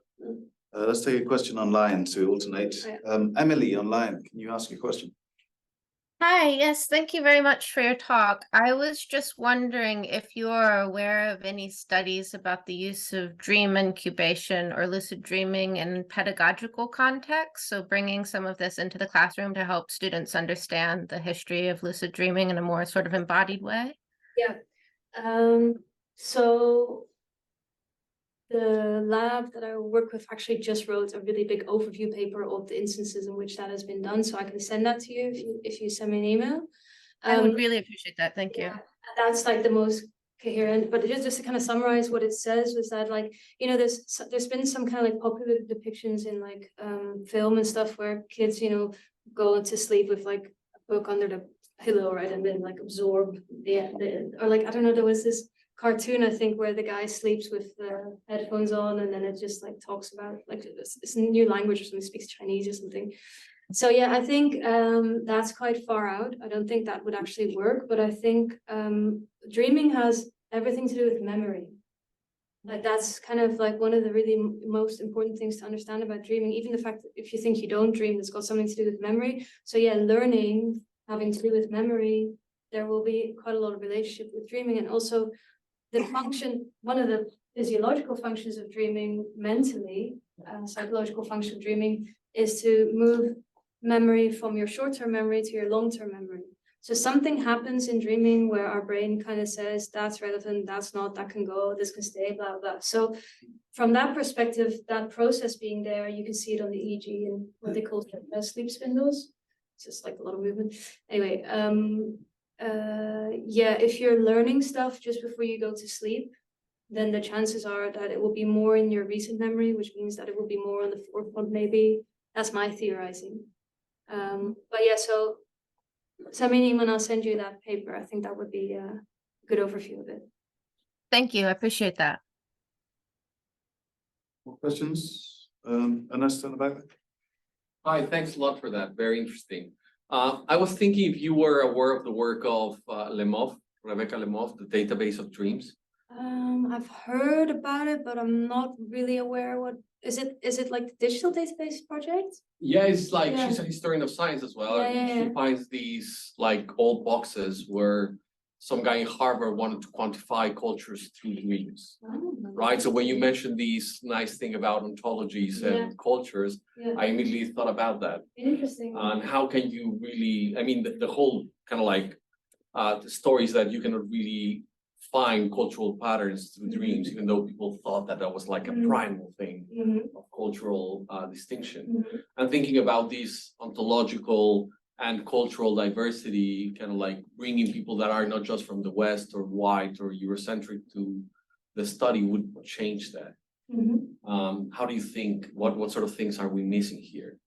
Let's take a question online to alternate. Emily online, can you ask a question? Hi, yes, thank you very much for your talk. I was just wondering if you are aware of any studies about the use of dream incubation or lucid dreaming in pedagogical contexts, so bringing some of this into the classroom to help students understand the history of lucid dreaming in a more sort of embodied way? Yeah. So the lab that I work with actually just wrote a really big overview paper of the instances in which that has been done. So I can send that to you if you send me an email. I would really appreciate that. Thank you. That's like the most coherent, but just to kind of summarize what it says was that, like, you know, there's been some kind of like popular depictions in like film and stuff where kids, you know, go to sleep with like a book under the pillow, right, and then like absorb or like, I don't know, there was this cartoon, I think, where the guy sleeps with the headphones on, and then it just like talks about like it's a new language or something, speaks Chinese or something. So yeah, I think that's quite far out. I don't think that would actually work, but I think dreaming has everything to do with memory. Like that's kind of like one of the really most important things to understand about dreaming. Even the fact that if you think you don't dream, it's got something to do with memory. So yeah, learning having to do with memory, there will be quite a lot of relationship with dreaming. And also the function, one of the physiological functions of dreaming mentally, psychological function of dreaming, is to move memory from your short-term memory to your long-term memory. So something happens in dreaming where our brain kind of says, that's relevant, that's not, that can go, this can stay, blah, blah. So from that perspective, that process being there, you can see it on the EEG and what they call sleep spindles. It's just like a lot of movement. Anyway, yeah, if you're learning stuff just before you go to sleep, then the chances are that it will be more in your recent memory, which means that it will be more on the forefront, maybe. That's my theorizing. But yeah, so send me an email and I'll send you that paper. I think that would be a good overview of it. Thank you. I appreciate that. More questions? Ernest in the back? Hi, thanks a lot for that. Very interesting. I was thinking if you were aware of the work of Rebecca Lemov, the database of dreams. I've heard about it, but I'm not really aware what is it. Is it like the digital database project? Yeah, it's like she's a historian of science as well. Yeah, She finds these like old boxes where some guy in Harvard wanted to quantify cultures through dreams. Oh, right? So when you mentioned these nice thing about ontologies and cultures, I immediately thought about that. Interesting. And how can you really, I mean, the whole kind of like the stories that you cannot really find cultural patterns through dreams, even though people thought that that was like a primal thing of cultural distinction. And thinking about these ontological and cultural diversity, kind of like bringing people that are not just from the West or white or Eurocentric to the study would change that. How do you think, what sort of things are we missing here?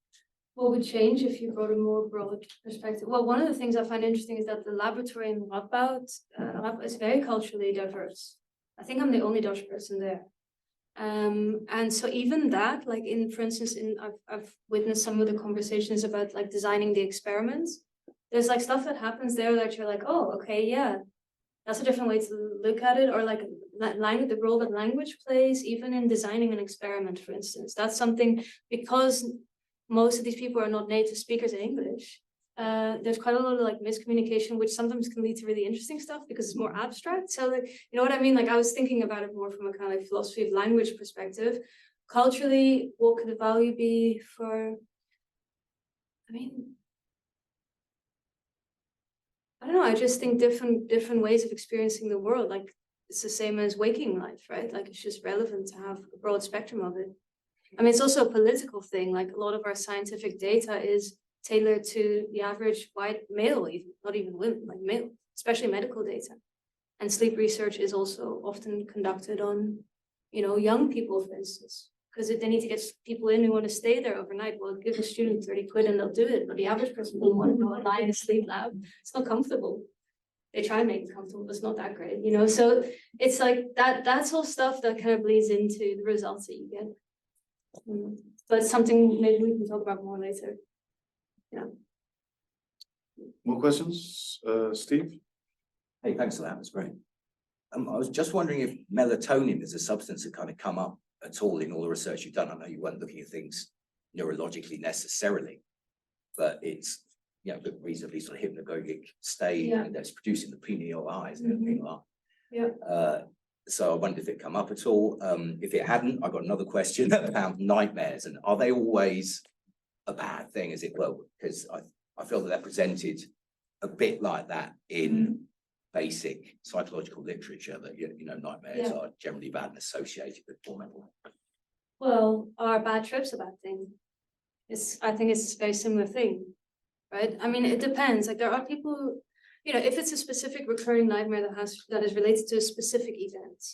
What would change if you brought a more broad perspective? Well, one of the things I find interesting is that the laboratory in Radboud is very culturally diverse. I think I'm the only Dutch person there. And so even that, like for instance, I've witnessed some of the conversations about like designing the experiments. There's like stuff that happens there that you're like, oh, okay, yeah, that's a different way to look at it. Or like language, the role that language plays, even in designing an experiment, for instance. That's something, because most of these people are not native speakers in English. There's quite a lot of like miscommunication, which sometimes can lead to really interesting stuff because it's more abstract. So like, you know what I mean? Like I was thinking about it more from a kind of like philosophy of language perspective. Culturally, what could the value be for, I mean, I don't know, I just think different ways of experiencing the world. Like it's the same as waking life, right? Like it's just relevant to have a broad spectrum of it. I mean, it's also a political thing. Like a lot of our scientific data is tailored to the average white male, even not even women, like male, especially medical data. And sleep research is also often conducted on, you know, young people, for instance, because they need to get people in who want to stay there overnight. Well, give a student 30 quid and they'll do it. But the average person will want to go and lie in a sleep lab. It's not comfortable. They try and make it comfortable, but it's not that great, you know? So it's like that's all stuff that kind of bleeds into the results that you get. But something maybe we can talk about more later. Yeah. More questions, Steve? Hey, thanks for that. That's great. I was just wondering if melatonin as a substance had kind of come up at all in all the research you've done. I know you weren't looking at things neurologically necessarily, but it's, you know, a reasonably sort of hypnagogic state, and that's producing the pineal eyes and everything like that. Yeah. So I wondered if it come up at all. If it hadn't, I've got another question about nightmares, and are they always a bad thing, as it were? Because I feel that they're presented a bit like that in basic psychological literature, that you know nightmares are generally bad and associated with poor mental health. Well, are bad trips a bad thing? I think it's a very similar thing, right? I mean, it depends. Like there are people, you know, if it's a specific recurring nightmare that is related to a specific event.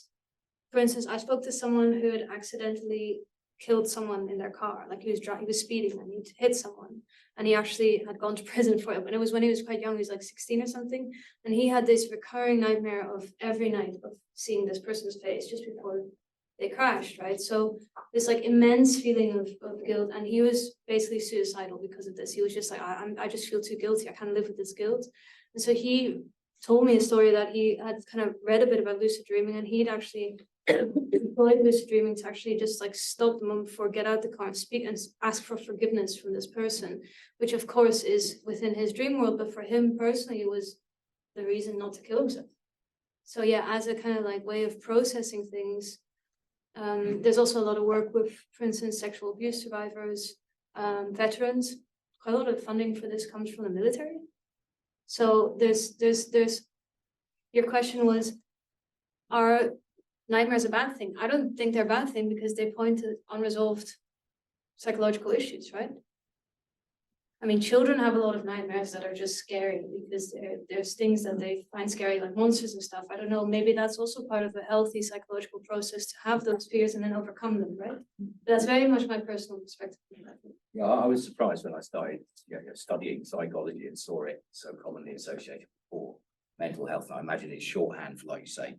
For instance, I spoke to someone who had accidentally killed someone in their car. Like he was speeding and he hit someone, and he actually had gone to prison for it. But it was when he was quite young, he was like 16 or something, and he had this recurring nightmare of every night of seeing this person's face just before they crashed, right? So this like immense feeling of guilt, and he was basically suicidal because of this. He was just like, I just feel too guilty. I can't live with this guilt. And so he told me a story that he had kind of read a bit about lucid dreaming, and he'd actually employed lucid dreaming to actually just like stop the moment before, get out the car and speak and ask for forgiveness from this person, which of course is within his dream world, but for him personally it was the reason not to kill himself. So yeah, as a kind of like way of processing things, there's also a lot of work with, for instance, sexual abuse survivors, veterans. Quite a lot of funding for this comes from the military. So there's your question was, are nightmares a bad thing? I don't think they're a bad thing because they point to unresolved psychological issues, right? I mean, children have a lot of nightmares that are just scary because there's things that they find scary, like monsters and stuff. I don't know, maybe that's also part of a healthy psychological process to have those fears and then overcome them, right? That's very much my personal perspective. Yeah, I was surprised when I started studying psychology and saw it so commonly associated with poor mental health. I imagine it's shorthand for, like you say,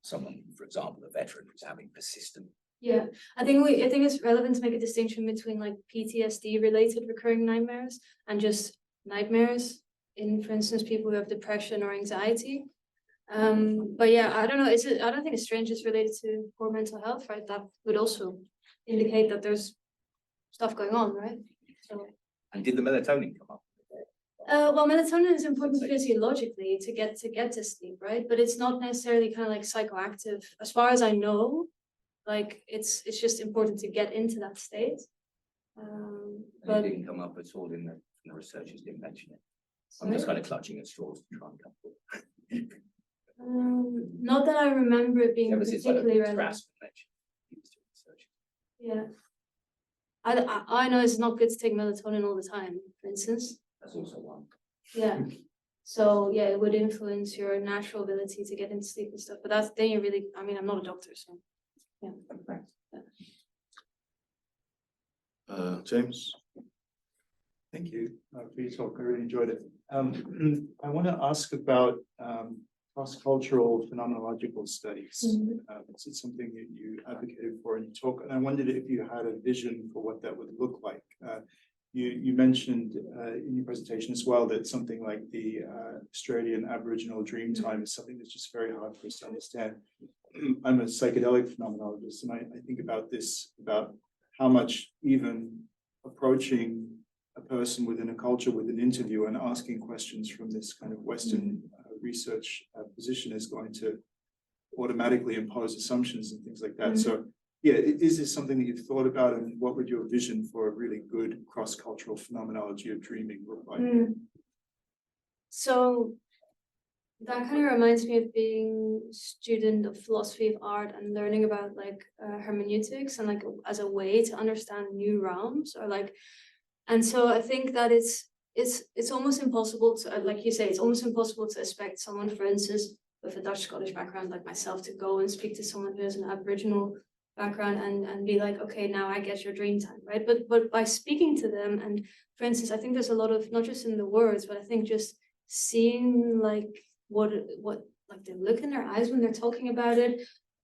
someone, for example, a veteran who's having persistent. Yeah, I think it's relevant to make a distinction between like PTSD related recurring nightmares and just nightmares in, for instance, people who have depression or anxiety. But yeah, I don't know. I don't think it's strange it's related to poor mental health, right? That would also indicate that there's stuff going on, right? So. And did the melatonin come up? Well, melatonin is important physiologically to get to sleep, right? But it's not necessarily kind of like psychoactive, as far as I know. Like it's just important to get into that state. But it didn't come up at all in the researchers didn't mention it. I'm just kind of clutching at straws to try and come. Not that I remember it being particularly relevant. Yeah. I know it's not good to take melatonin all the time, for instance. That's also one. Yeah. So yeah, it would influence your natural ability to get into sleep and stuff. But that's then you really, I mean, I'm not a doctor, so yeah. James? Thank you for your talk. I really enjoyed it. I want to ask about cross-cultural phenomenological studies. It's something that you advocated for in your talk, and I wondered if you had a vision for what that would look like. You mentioned in your presentation as well that something like the Australian Aboriginal dream time is something that's just very hard for us to understand. I'm a psychedelic phenomenologist, and I think about this, about how much even approaching a person within a culture with an interview and asking questions from this kind of Western research position is going to automatically impose assumptions and things like that. So yeah, is this something that you've thought about, and what would your vision for a really good cross-cultural phenomenology of dreaming look like? So that kind of reminds me of being a student of philosophy of art and learning about like hermeneutics and like as a way to understand new realms, or like, and so I think that it's almost impossible to, like you say, it's almost impossible to expect someone, for instance, with a Dutch Scottish background like myself, to go and speak to someone who has an Aboriginal background and be like, okay, now I get your dream time, right? But by speaking to them, and for instance, I think there's a lot of, not just in the words, but I think just seeing like what like the look in their eyes when they're talking about it,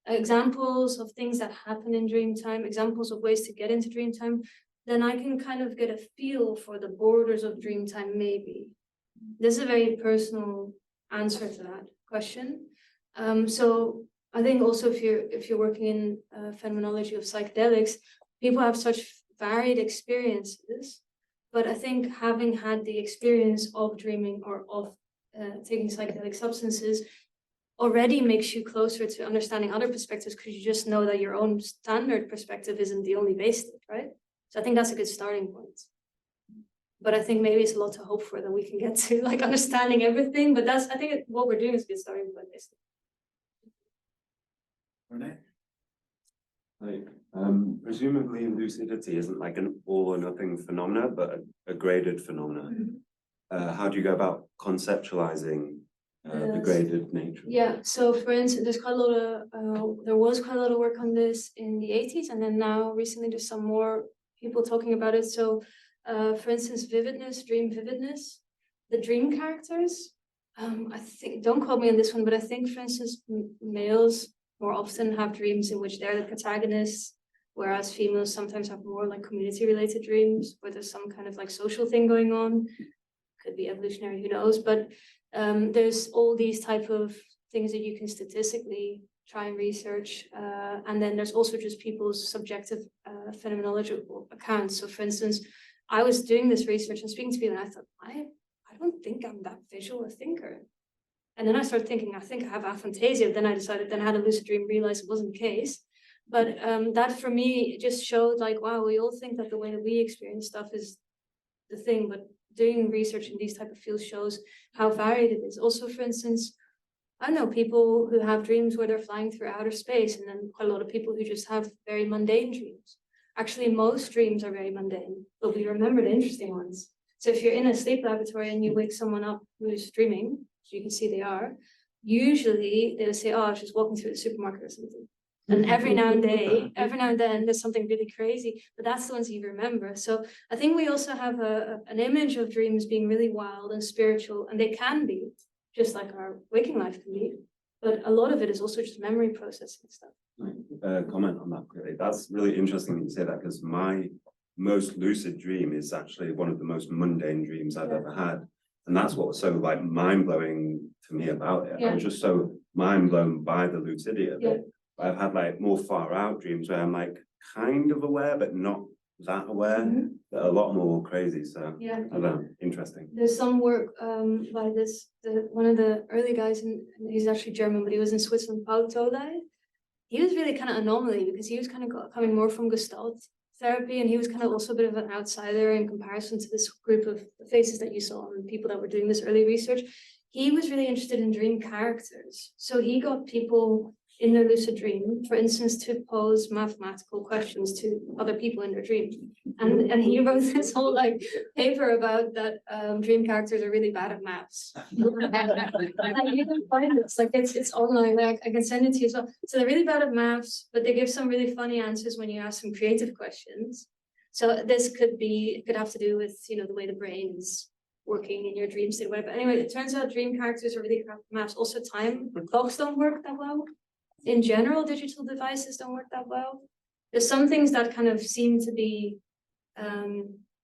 examples of things that happen in dream time, examples of ways to get into dream time, then I can kind of get a feel for the borders of dream time, maybe. This is a very personal answer to that question. So I think also if you're working in phenomenology of psychedelics, people have such varied experiences, but I think having had the experience of dreaming or of taking psychedelic substances already makes you closer to understanding other perspectives, because you just know that your own standard perspective isn't the only basis, right? So I think that's a good starting point. But I think maybe it's a lot to hope for that we can get to like understanding everything, but that's, I think what we're doing is a good starting point, basically. Renee? Like, presumably lucidity isn't like an all or nothing phenomena, but a graded phenomena. How do you go about conceptualizing the graded nature? Yeah, so for instance, there's quite a lot of, there was quite a lot of work on this in the 80s, and then now recently there's some more people talking about it. So for instance, vividness, dream vividness, the dream characters, I think, don't quote me on this one, but I think, for instance, males more often have dreams in which they're the protagonists, whereas females sometimes have more like community-related dreams, where there's some kind of like social thing going on. Could be evolutionary, who knows? But there's all these type of things that you can statistically try and research. And then there's also just people's subjective phenomenological accounts. So for instance, I was doing this research and speaking to people, and I thought, I don't think I'm that visual a thinker. And then I started thinking, I think I have aphantasia. Then I decided, then I had a lucid dream, realized it wasn't the case. But that for me just showed like, wow, we all think that the way that we experience stuff is the thing, but doing research in these type of fields shows how varied it is. Also, for instance, I know people who have dreams where they're flying through outer space, and then quite a lot of people who just have very mundane dreams. Actually, most dreams are very mundane, but we remember the interesting ones. So if you're in a sleep laboratory and you wake someone up who's dreaming, so you can see they are, usually they'll say, oh, I was just walking through the supermarket or something. And every now and then there's something really crazy, but that's the ones you remember. So I think we also have an image of dreams being really wild and spiritual, and they can be, just like our waking life can be. But a lot of it is also just memory processing stuff. Comment on that quickly. That's really interesting that you say that, because my most lucid dream is actually one of the most mundane dreams I've ever had. And that's what was so like mind-blowing to me about it. I was just so mind-blown by the lucidity of it. I've had like more far out dreams where I'm like kind of aware, but not that aware. That are a lot more crazy. So I don't know, interesting. There's some work by one of the early guys, and he's actually German, but he was in Switzerland, Paul Tolai. He was really kind of anomaly because he was kind of coming more from Gestalt therapy, and he was kind of also a bit of an outsider in comparison to this group of faces that you saw and people that were doing this early research. He was really interested in dream characters. So he got people in their lucid dream, for instance, to pose mathematical questions to other people in their dream. And he wrote this whole like paper about that dream characters are really bad at maths. And you can find this, like it's online, like I can send it to you as well. So they're really bad at maths, but they give some really funny answers when you ask some creative questions. So this could have to do with, you know, the way the brain is working in your dream state, whatever. Anyway, it turns out dream characters are really crap at maps. Also, time clocks don't work that well. In general, digital devices don't work that well. There's some things that kind of seem to be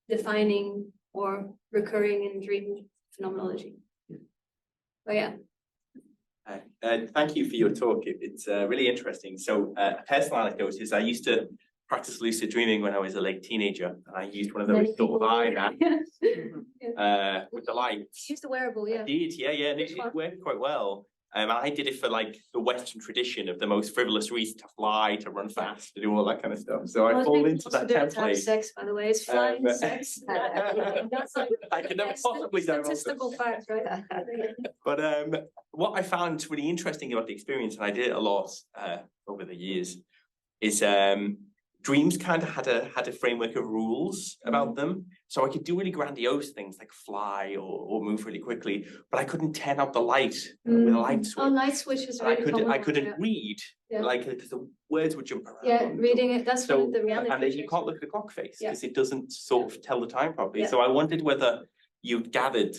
defining or recurring in dream phenomenology. But yeah. Thank you for your talk. It's really interesting. So a personal anecdote is I used to practice lucid dreaming when I was a late teenager. I used one of those sort of eye with the lights. Use the wearable, yeah. I did, yeah, and it worked quite well. I did it for like the Western tradition of the most frivolous reason, to fly, to run fast, to do all that kind of stuff. So I fall into that template. Sex, by the way, it's flying sex. I could never possibly divulge statistical fact, right? But what I found really interesting about the experience, and I did it a lot over the years, is dreams kind of had a framework of rules about them. So I could do really grandiose things like fly or move really quickly, but I couldn't turn out the light with a light switch. Oh, light switch is really I couldn't read, like because the words would jump around. Yeah, reading it, that's one of the reality. And then you can't look at the clock face because it doesn't sort of tell the time properly. So I wondered whether you gathered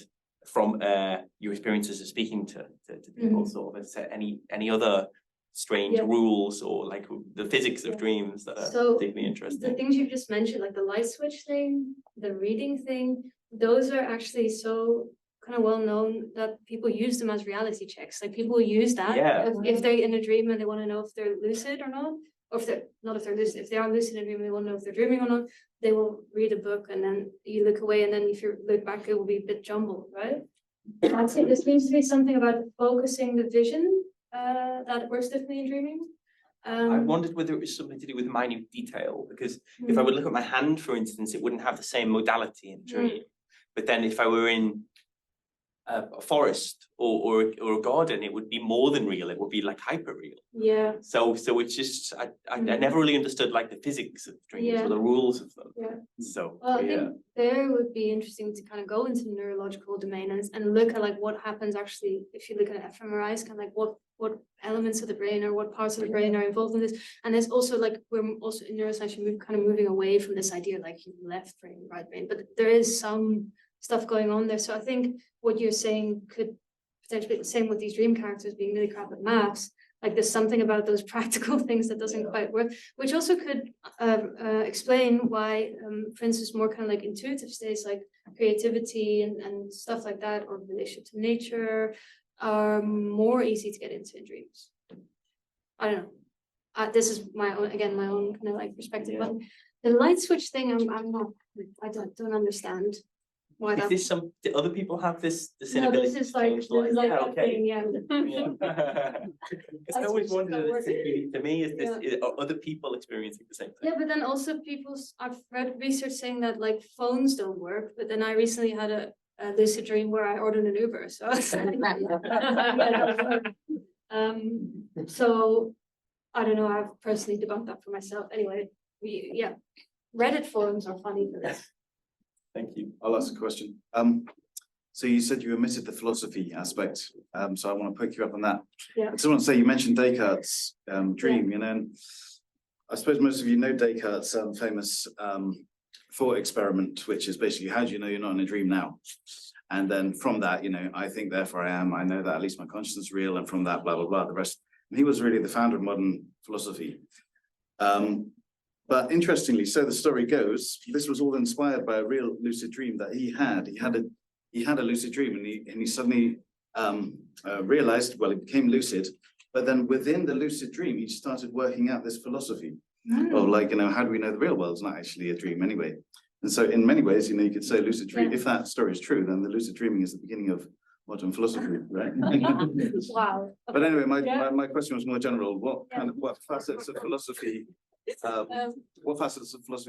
from your experiences of speaking to people sort of any other strange rules or like the physics of dreams that are particularly interesting. The things you just mentioned, like the light switch thing, the reading thing, those are actually so kind of well known that people use them as reality checks. Like people use that if they're in a dream and they want to know if they're lucid or not, or if they're not, if they're lucid, if they are lucid in a dream and they want to know if they're dreaming or not, they will read a book and then you look away and then if you look back, it will be a bit jumbled, right? That's it. There seems to be something about focusing the vision that works differently in dreaming. I wondered whether it was something to do with minute detail, because if I would look at my hand, for instance, it wouldn't have the same modality in a dream. But then if I were in a forest or a garden, it would be more than real. It would be like hyper real. Yeah. So it's just I never really understood like the physics of dreams or the rules of them. Yeah. So I think there would be interesting to kind of go into the neurological domain and look at like what happens actually if you look at fMRIs, kind of like what elements of the brain or what parts of the brain are involved in this. And there's also like we're also in neuroscience we're kind of moving away from this idea like left brain, right brain, but there is some stuff going on there. So I think what you're saying could potentially be the same with these dream characters being really crap at maths. Like there's something about those practical things that doesn't quite work, which also could explain why, for instance, more kind of like intuitive states like creativity and stuff like that, or relation to nature, are more easy to get into in dreams. I don't know. This is my own kind of like perspective. But the light switch thing, I don't understand. Why is that? this some? Do other people have this No, ability? this is like thing, yeah. Because I always wondered, to me, are other people experiencing the same thing? Yeah, but then also I've read research saying that like phones don't work, but then I recently had a lucid dream where I ordered an Uber, so so I don't know, I've personally debunked that for myself. Anyway, Reddit forums are funny for this. Thank you. I'll ask a question. So you said you omitted the philosophy aspect, so I want to pick you up on that. Yeah. I just want to say you mentioned Descartes' dream, you know, and I suppose most of you know Descartes' famous thought experiment, which is basically how do you know you're not in a dream now? And then from that, you know, I think therefore I am. I know that at least my consciousness is real, and from that, blah blah blah. The rest. And he was really the founder of modern philosophy. But interestingly, so the story goes, this was all inspired by a real lucid dream that he had. He had a lucid dream, and he suddenly realized, well, he became lucid. But then within the lucid dream, he started working out this philosophy of like, you know, how do we know the real world's not actually a dream anyway? And so in many ways, you know, you could say lucid dream, if that story is true, then the lucid dreaming is the beginning of modern philosophy, right? Wow. But anyway, my question was more general. What facets of philosophy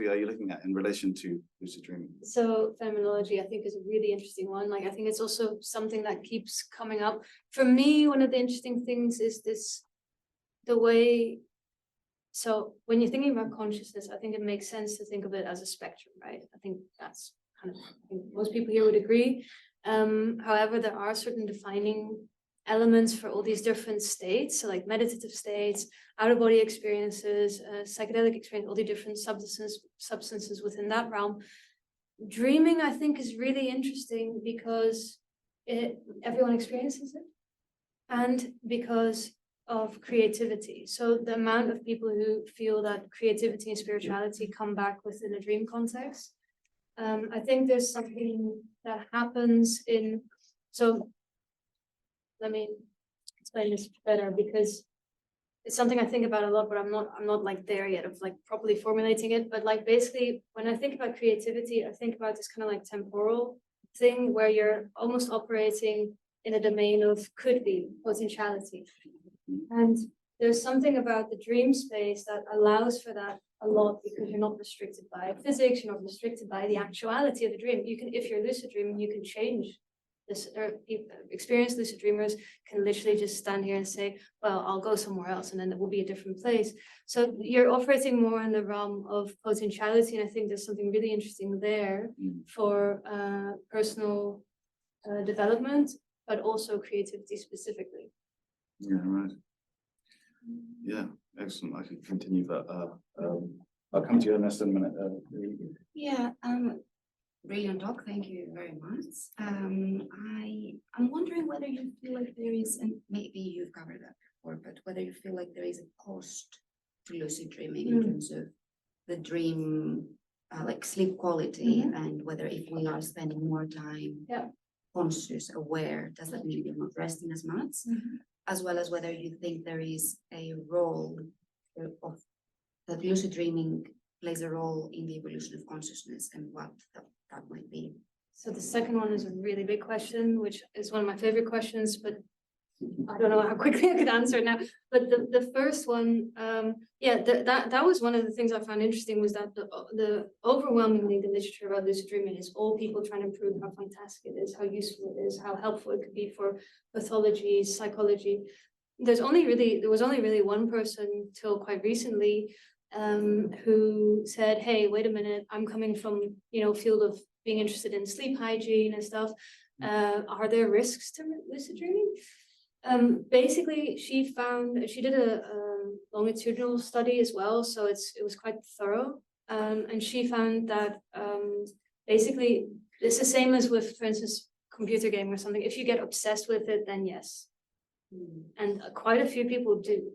are you looking at in relation to lucid dreaming? So phenomenology, I think, is a really interesting one. Like, I think it's also something that keeps coming up. For me, one of the interesting things is the way. So when you're thinking about consciousness, I think it makes sense to think of it as a spectrum, right? I think that's kind of, I think most people here would agree. However, there are certain defining elements for all these different states, so like meditative states, out-of-body experiences, psychedelic experience, all the different substances within that realm. dreaming, I think, is really interesting because everyone experiences it, and because of creativity. So the amount of people who feel that creativity and spirituality come back within a dream context. I think there's something that happens in, so let me explain this better, because it's something I think about a lot, but I'm not like there yet of like properly formulating it. But like basically when I think about creativity, I think about this kind of like temporal thing where you're almost operating in a domain of could be, potentiality. And there's something about the dream space that allows for that a lot, because you're not restricted by physics, you're not restricted by the actuality of the dream. You can, if you're lucid dreaming, you can change this, or experienced lucid dreamers can literally just stand here and say, well, I'll go somewhere else, and then it will be a different place. So you're operating more in the realm of potentiality, and I think there's something really interesting there for personal development, but also creativity specifically. Yeah, right. Yeah, excellent. I could continue, but I'll come to you, Ernest, in a minute. Yeah, brilliant talk. Thank you very much. I'm wondering whether you feel like there is, and maybe you've covered that before, but whether you feel like there is a cost to lucid dreaming in terms of the dream, like sleep quality, and whether if we are spending more time conscious, aware, does that mean we're not resting as much? As well as whether you think there is a role of that lucid dreaming plays a role in the evolution of consciousness, and what that might be. So the second one is a really big question, which is one of my favorite questions, but I don't know how quickly I could answer it now. But the first one, that was one of the things I found interesting, was that the overwhelmingly the literature about lucid dreaming is all people trying to prove how fantastic it is, how useful it is, how helpful it could be for pathology, psychology. There was only really one person till quite recently who said, hey, wait a minute, I'm coming from, field of being interested in sleep hygiene and stuff. Are there risks to lucid dreaming? Basically, she did a longitudinal study as well, so it was quite thorough, and she found that basically it's the same as with, for instance, computer game or something. If you get obsessed with it, then yes, and quite a few people do.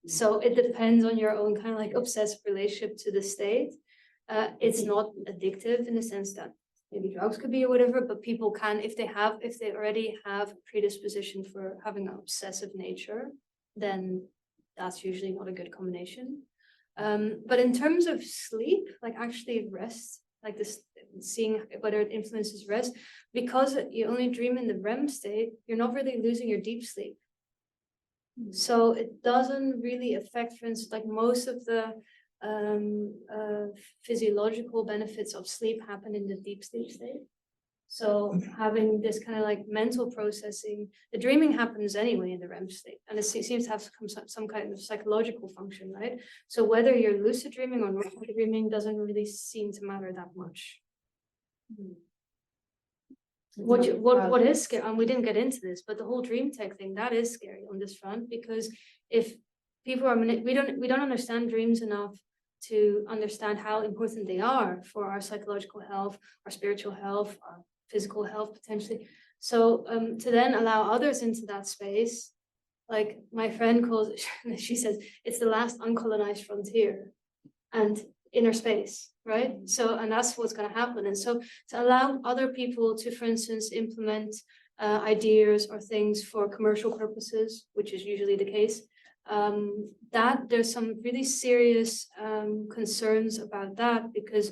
So it depends on your own kind of like obsessive relationship to the state. It's not addictive in the sense that maybe drugs could be or whatever, but people can, if they already have a predisposition for having an obsessive nature, then that's usually not a good combination. But in terms of sleep, like actually rest, like this, seeing whether it influences rest, because you only dream in the REM state, you're not really losing your deep sleep. So it doesn't really affect, for instance, like most of the physiological benefits of sleep happen in the deep sleep state. So having this kind of like mental processing, the dreaming happens anyway in the REM state, and it seems to have some kind of psychological function, right? So whether you're lucid dreaming or not dreaming doesn't really seem to matter that much. What is scary, and we didn't get into this, but the whole dream tech thing, that is scary on this front, because if people are, we don't understand dreams enough to understand how important they are for our psychological health, our spiritual health, our physical health potentially. So to then allow others into that space, like my friend calls it, she says it's the last uncolonized frontier and inner space, right? So, and that's what's going to happen. And so to allow other people to, for instance, implement ideas or things for commercial purposes, which is usually the case, that there's some really serious concerns about that, because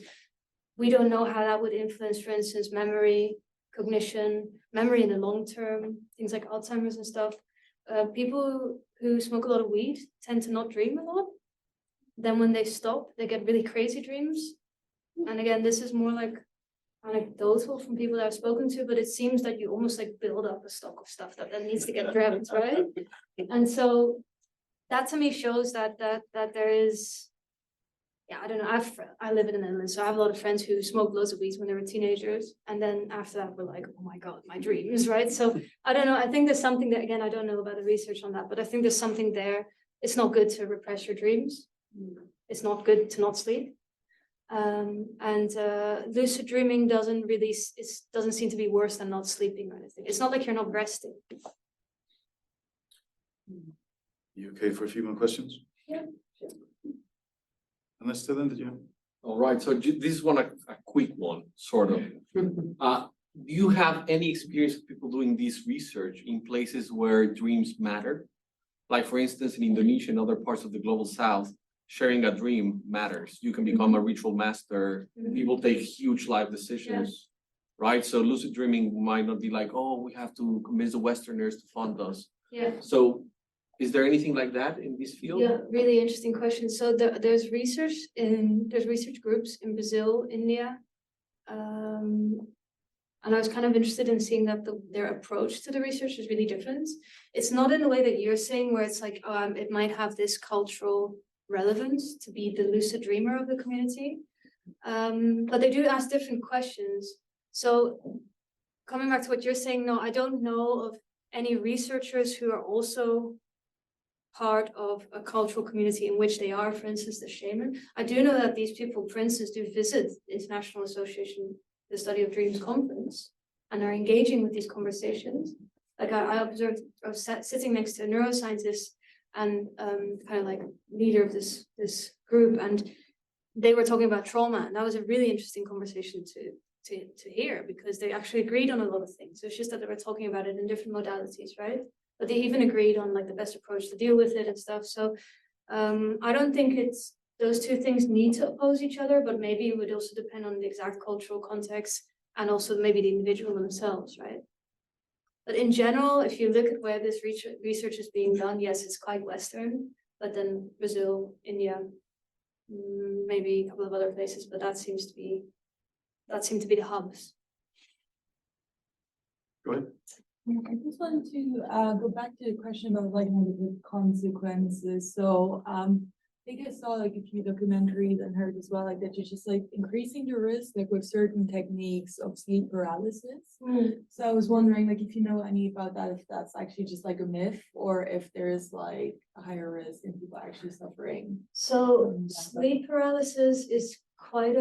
we don't know how that would influence, for instance, memory, cognition, memory in the long term, things like Alzheimer's and stuff. People who smoke a lot of weed tend to not dream a lot. Then when they stop, they get really crazy dreams. And again, this is more like anecdotal from people that I've spoken to, but it seems that you almost like build up a stock of stuff that needs to get dreamt, right? And so that to me shows that there is, I don't know, I live in the Netherlands, so I have a lot of friends who smoked loads of weed when they were teenagers, and then after that we're like, oh my god, my dreams, right? So I don't know, I think there's something that, again, I don't know about the research on that, but I think there's something there. It's not good to repress your dreams. It's not good to not sleep. Lucid dreaming doesn't really, doesn't seem to be worse than not sleeping or anything. It's not like you're not resting. You okay for a few more questions? Yeah. Unless still did you? All right, so this is a quick one, sort of. Do you have any experience of people doing this research in places where dreams matter? Like, for instance, in Indonesia and other parts of the global south, sharing a dream matters. You can become a ritual master. People take huge life decisions, right? So lucid dreaming might not be like, oh, we have to convince the Westerners to fund us. Yeah. So is there anything like that in this field? Yeah, really interesting question. So there's research groups in Brazil, India, and I was kind of interested in seeing that their approach to the research is really different. It's not in the way that you're saying, where it's like it might have this cultural relevance to be the lucid dreamer of the community, but they do ask different questions. So coming back to what you're saying, no, I don't know of any researchers who are also part of a cultural community in which they are, for instance, the shaman. I do know that these people, for instance, do visit the International Association the Study of Dreams conference and are engaging with these conversations. Like I observed, I was sitting next to a neuroscientist and kind of like leader of this group, and they were talking about trauma, and that was a really interesting conversation to hear, because they actually agreed on a lot of things. So it's just that they were talking about it in different modalities, right? But they even agreed on like the best approach to deal with it and stuff. So I don't think those two things need to oppose each other, but maybe it would also depend on the exact cultural context and also maybe the individual themselves, right? But in general, if you look at where this research is being done, yes, it's quite Western, but then Brazil, India, maybe a couple of other places, but that seem to be the hubs. Go ahead. I just wanted to go back to the question of like negative consequences. So I think I saw like a few documentaries and heard as well like that you're just like increasing the risk like with certain techniques of sleep paralysis. So I was wondering like if you know any about that, if that's actually just like a myth or if there is like a higher risk in people actually suffering. So sleep paralysis is quite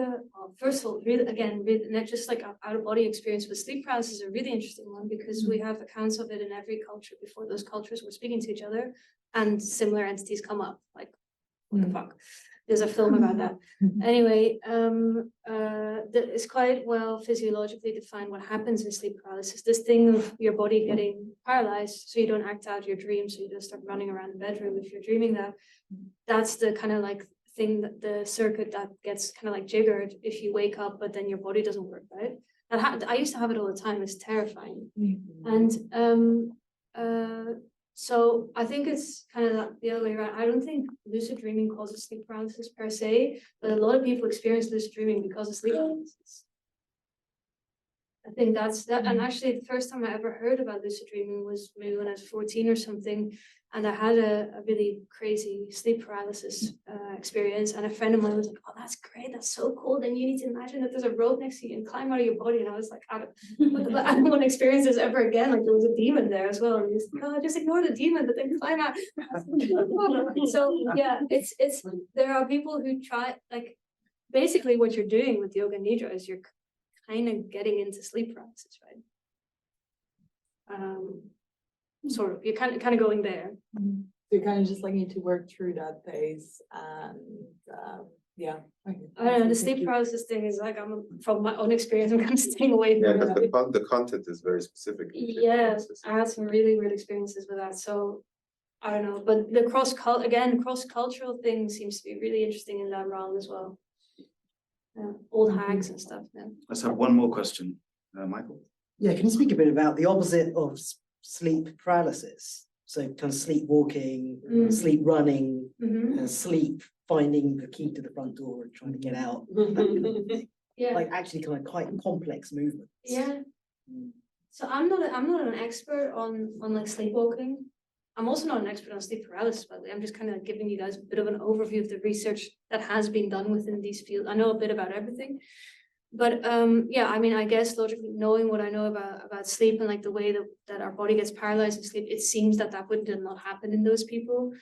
first of all, really not just like out of body experience, but sleep paralysis is a really interesting one because we have accounts of it in every culture before those cultures were speaking to each other and similar entities come up, like what the fuck. There's a film about that. Anyway, it's quite well physiologically defined what happens in sleep paralysis. This thing of your body getting paralyzed so you don't act out your dreams, so you don't start running around the bedroom if you're dreaming that's the kind of like thing, that the circuit that gets kind of like jiggered if you wake up but then your body doesn't work, right? I used to have it all the time. It's terrifying. And so I think it's kind of the other way around. I don't think lucid dreaming causes sleep paralysis per se, but a lot of people experience lucid dreaming because of sleep paralysis. I think that's that. And actually the first time I ever heard about lucid dreaming was maybe when I was 14 or something. And I had a really crazy sleep paralysis experience. And a friend of mine was like, oh, that's great. That's so cool. Then you need to imagine that there's a rope next to you and climb out of your body. And I was like, I don't want to experience this ever again. Like there was a demon there as well. And he's like, oh, just ignore the demon, but then climb out. So yeah, there are people who try, like basically what you're doing with yoga nidra is you're kind of getting into sleep paralysis, right? Sort of, you're kind of going there. So you kind of just like need to work through that phase, and yeah. Okay. I don't know, the sleep paralysis thing is like, from my own experience, I'm kind of staying away from Yeah, it. because the content is very specific. Yeah, I had some really weird experiences with that. So I don't know, but the cross-cultural thing seems to be really interesting in that realm as well. Old hags and stuff. Yeah. Let's have one more question, Michael. Yeah, can you speak a bit about the opposite of sleep paralysis? So kind of sleepwalking, sleep running, sleep finding the key to the front door and trying to get out. That kind of thing. Yeah. Like actually kind of quite complex movements. Yeah. So I'm not an expert on like sleepwalking. I'm also not an expert on sleep paralysis, by the way. I'm just kind of giving you guys a bit of an overview of the research that has been done within these fields. I know a bit about everything. But yeah, I mean, I guess logically knowing what I know about sleep and like the way that our body gets paralyzed in sleep, it seems that would not happen in those people.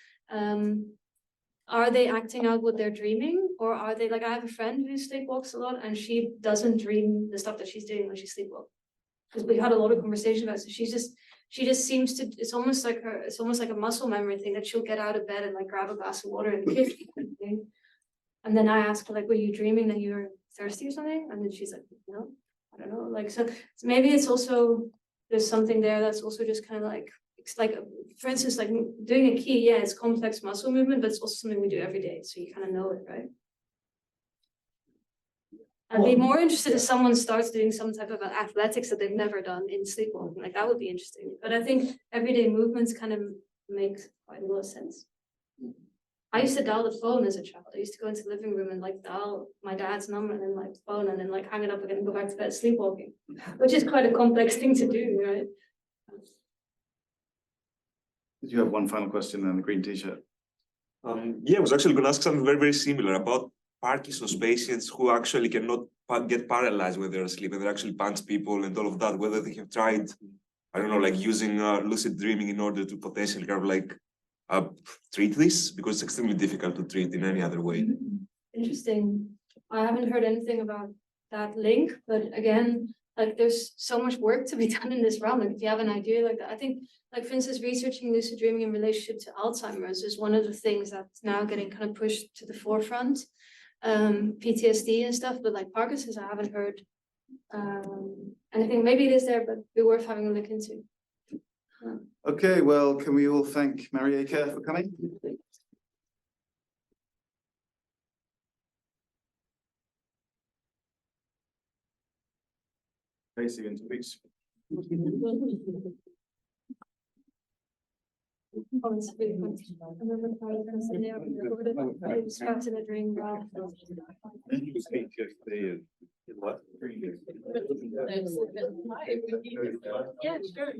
are they acting out what they're dreaming, or are they like, I have a friend who sleepwalks a lot and she doesn't dream the stuff that she's doing when she sleepwalks. Because we had a lot of conversation about it. So she just seems to, it's almost like a muscle memory thing that she'll get out of bed and like grab a glass of water in the kitchen kind of thing. And then I asked her, like, were you dreaming that you were thirsty or something? And then she's like, no, I don't know. Like, so maybe it's also, there's something there that's also just kind of like, it's like, for instance, like doing a key, yeah, it's complex muscle movement, but it's also something we do every day. So you kind of know it, right? I'd be more interested if someone starts doing some type of athletics that they've never done in sleepwalking. Like that would be interesting. But I think everyday movements kind of make quite a lot of sense. I used to dial the phone as a child. I used to go into the living room and like dial my dad's number and then like phone and then like hang it up again and go back to bed sleepwalking, which is quite a complex thing to do, right? Did you have one final question on the green t-shirt? Yeah, I was actually going to ask something very, very similar about Parkinson's patients who actually cannot get paralyzed when they're asleep and they actually punch people and all of that, whether they have tried, I don't know, like using lucid dreaming in order to potentially kind of like treat this, because it's extremely difficult to treat in any other way. Interesting. I haven't heard anything about that link, but again, like there's so much work to be done in this realm. Like if you have an idea like that, I think like for instance, researching lucid dreaming in relationship to Alzheimer's is one of the things that's now getting kind of pushed to the forefront. PTSD and stuff, but like Parkinson's, I haven't heard anything. Maybe it is there, but it'd be worth having a look into. Okay, well, can we all thank Marieke for coming? Basically in 2 weeks. Oh, it's really fun. I remember the time I was in there, I was trapped in a dream. Wow. Yeah, sure.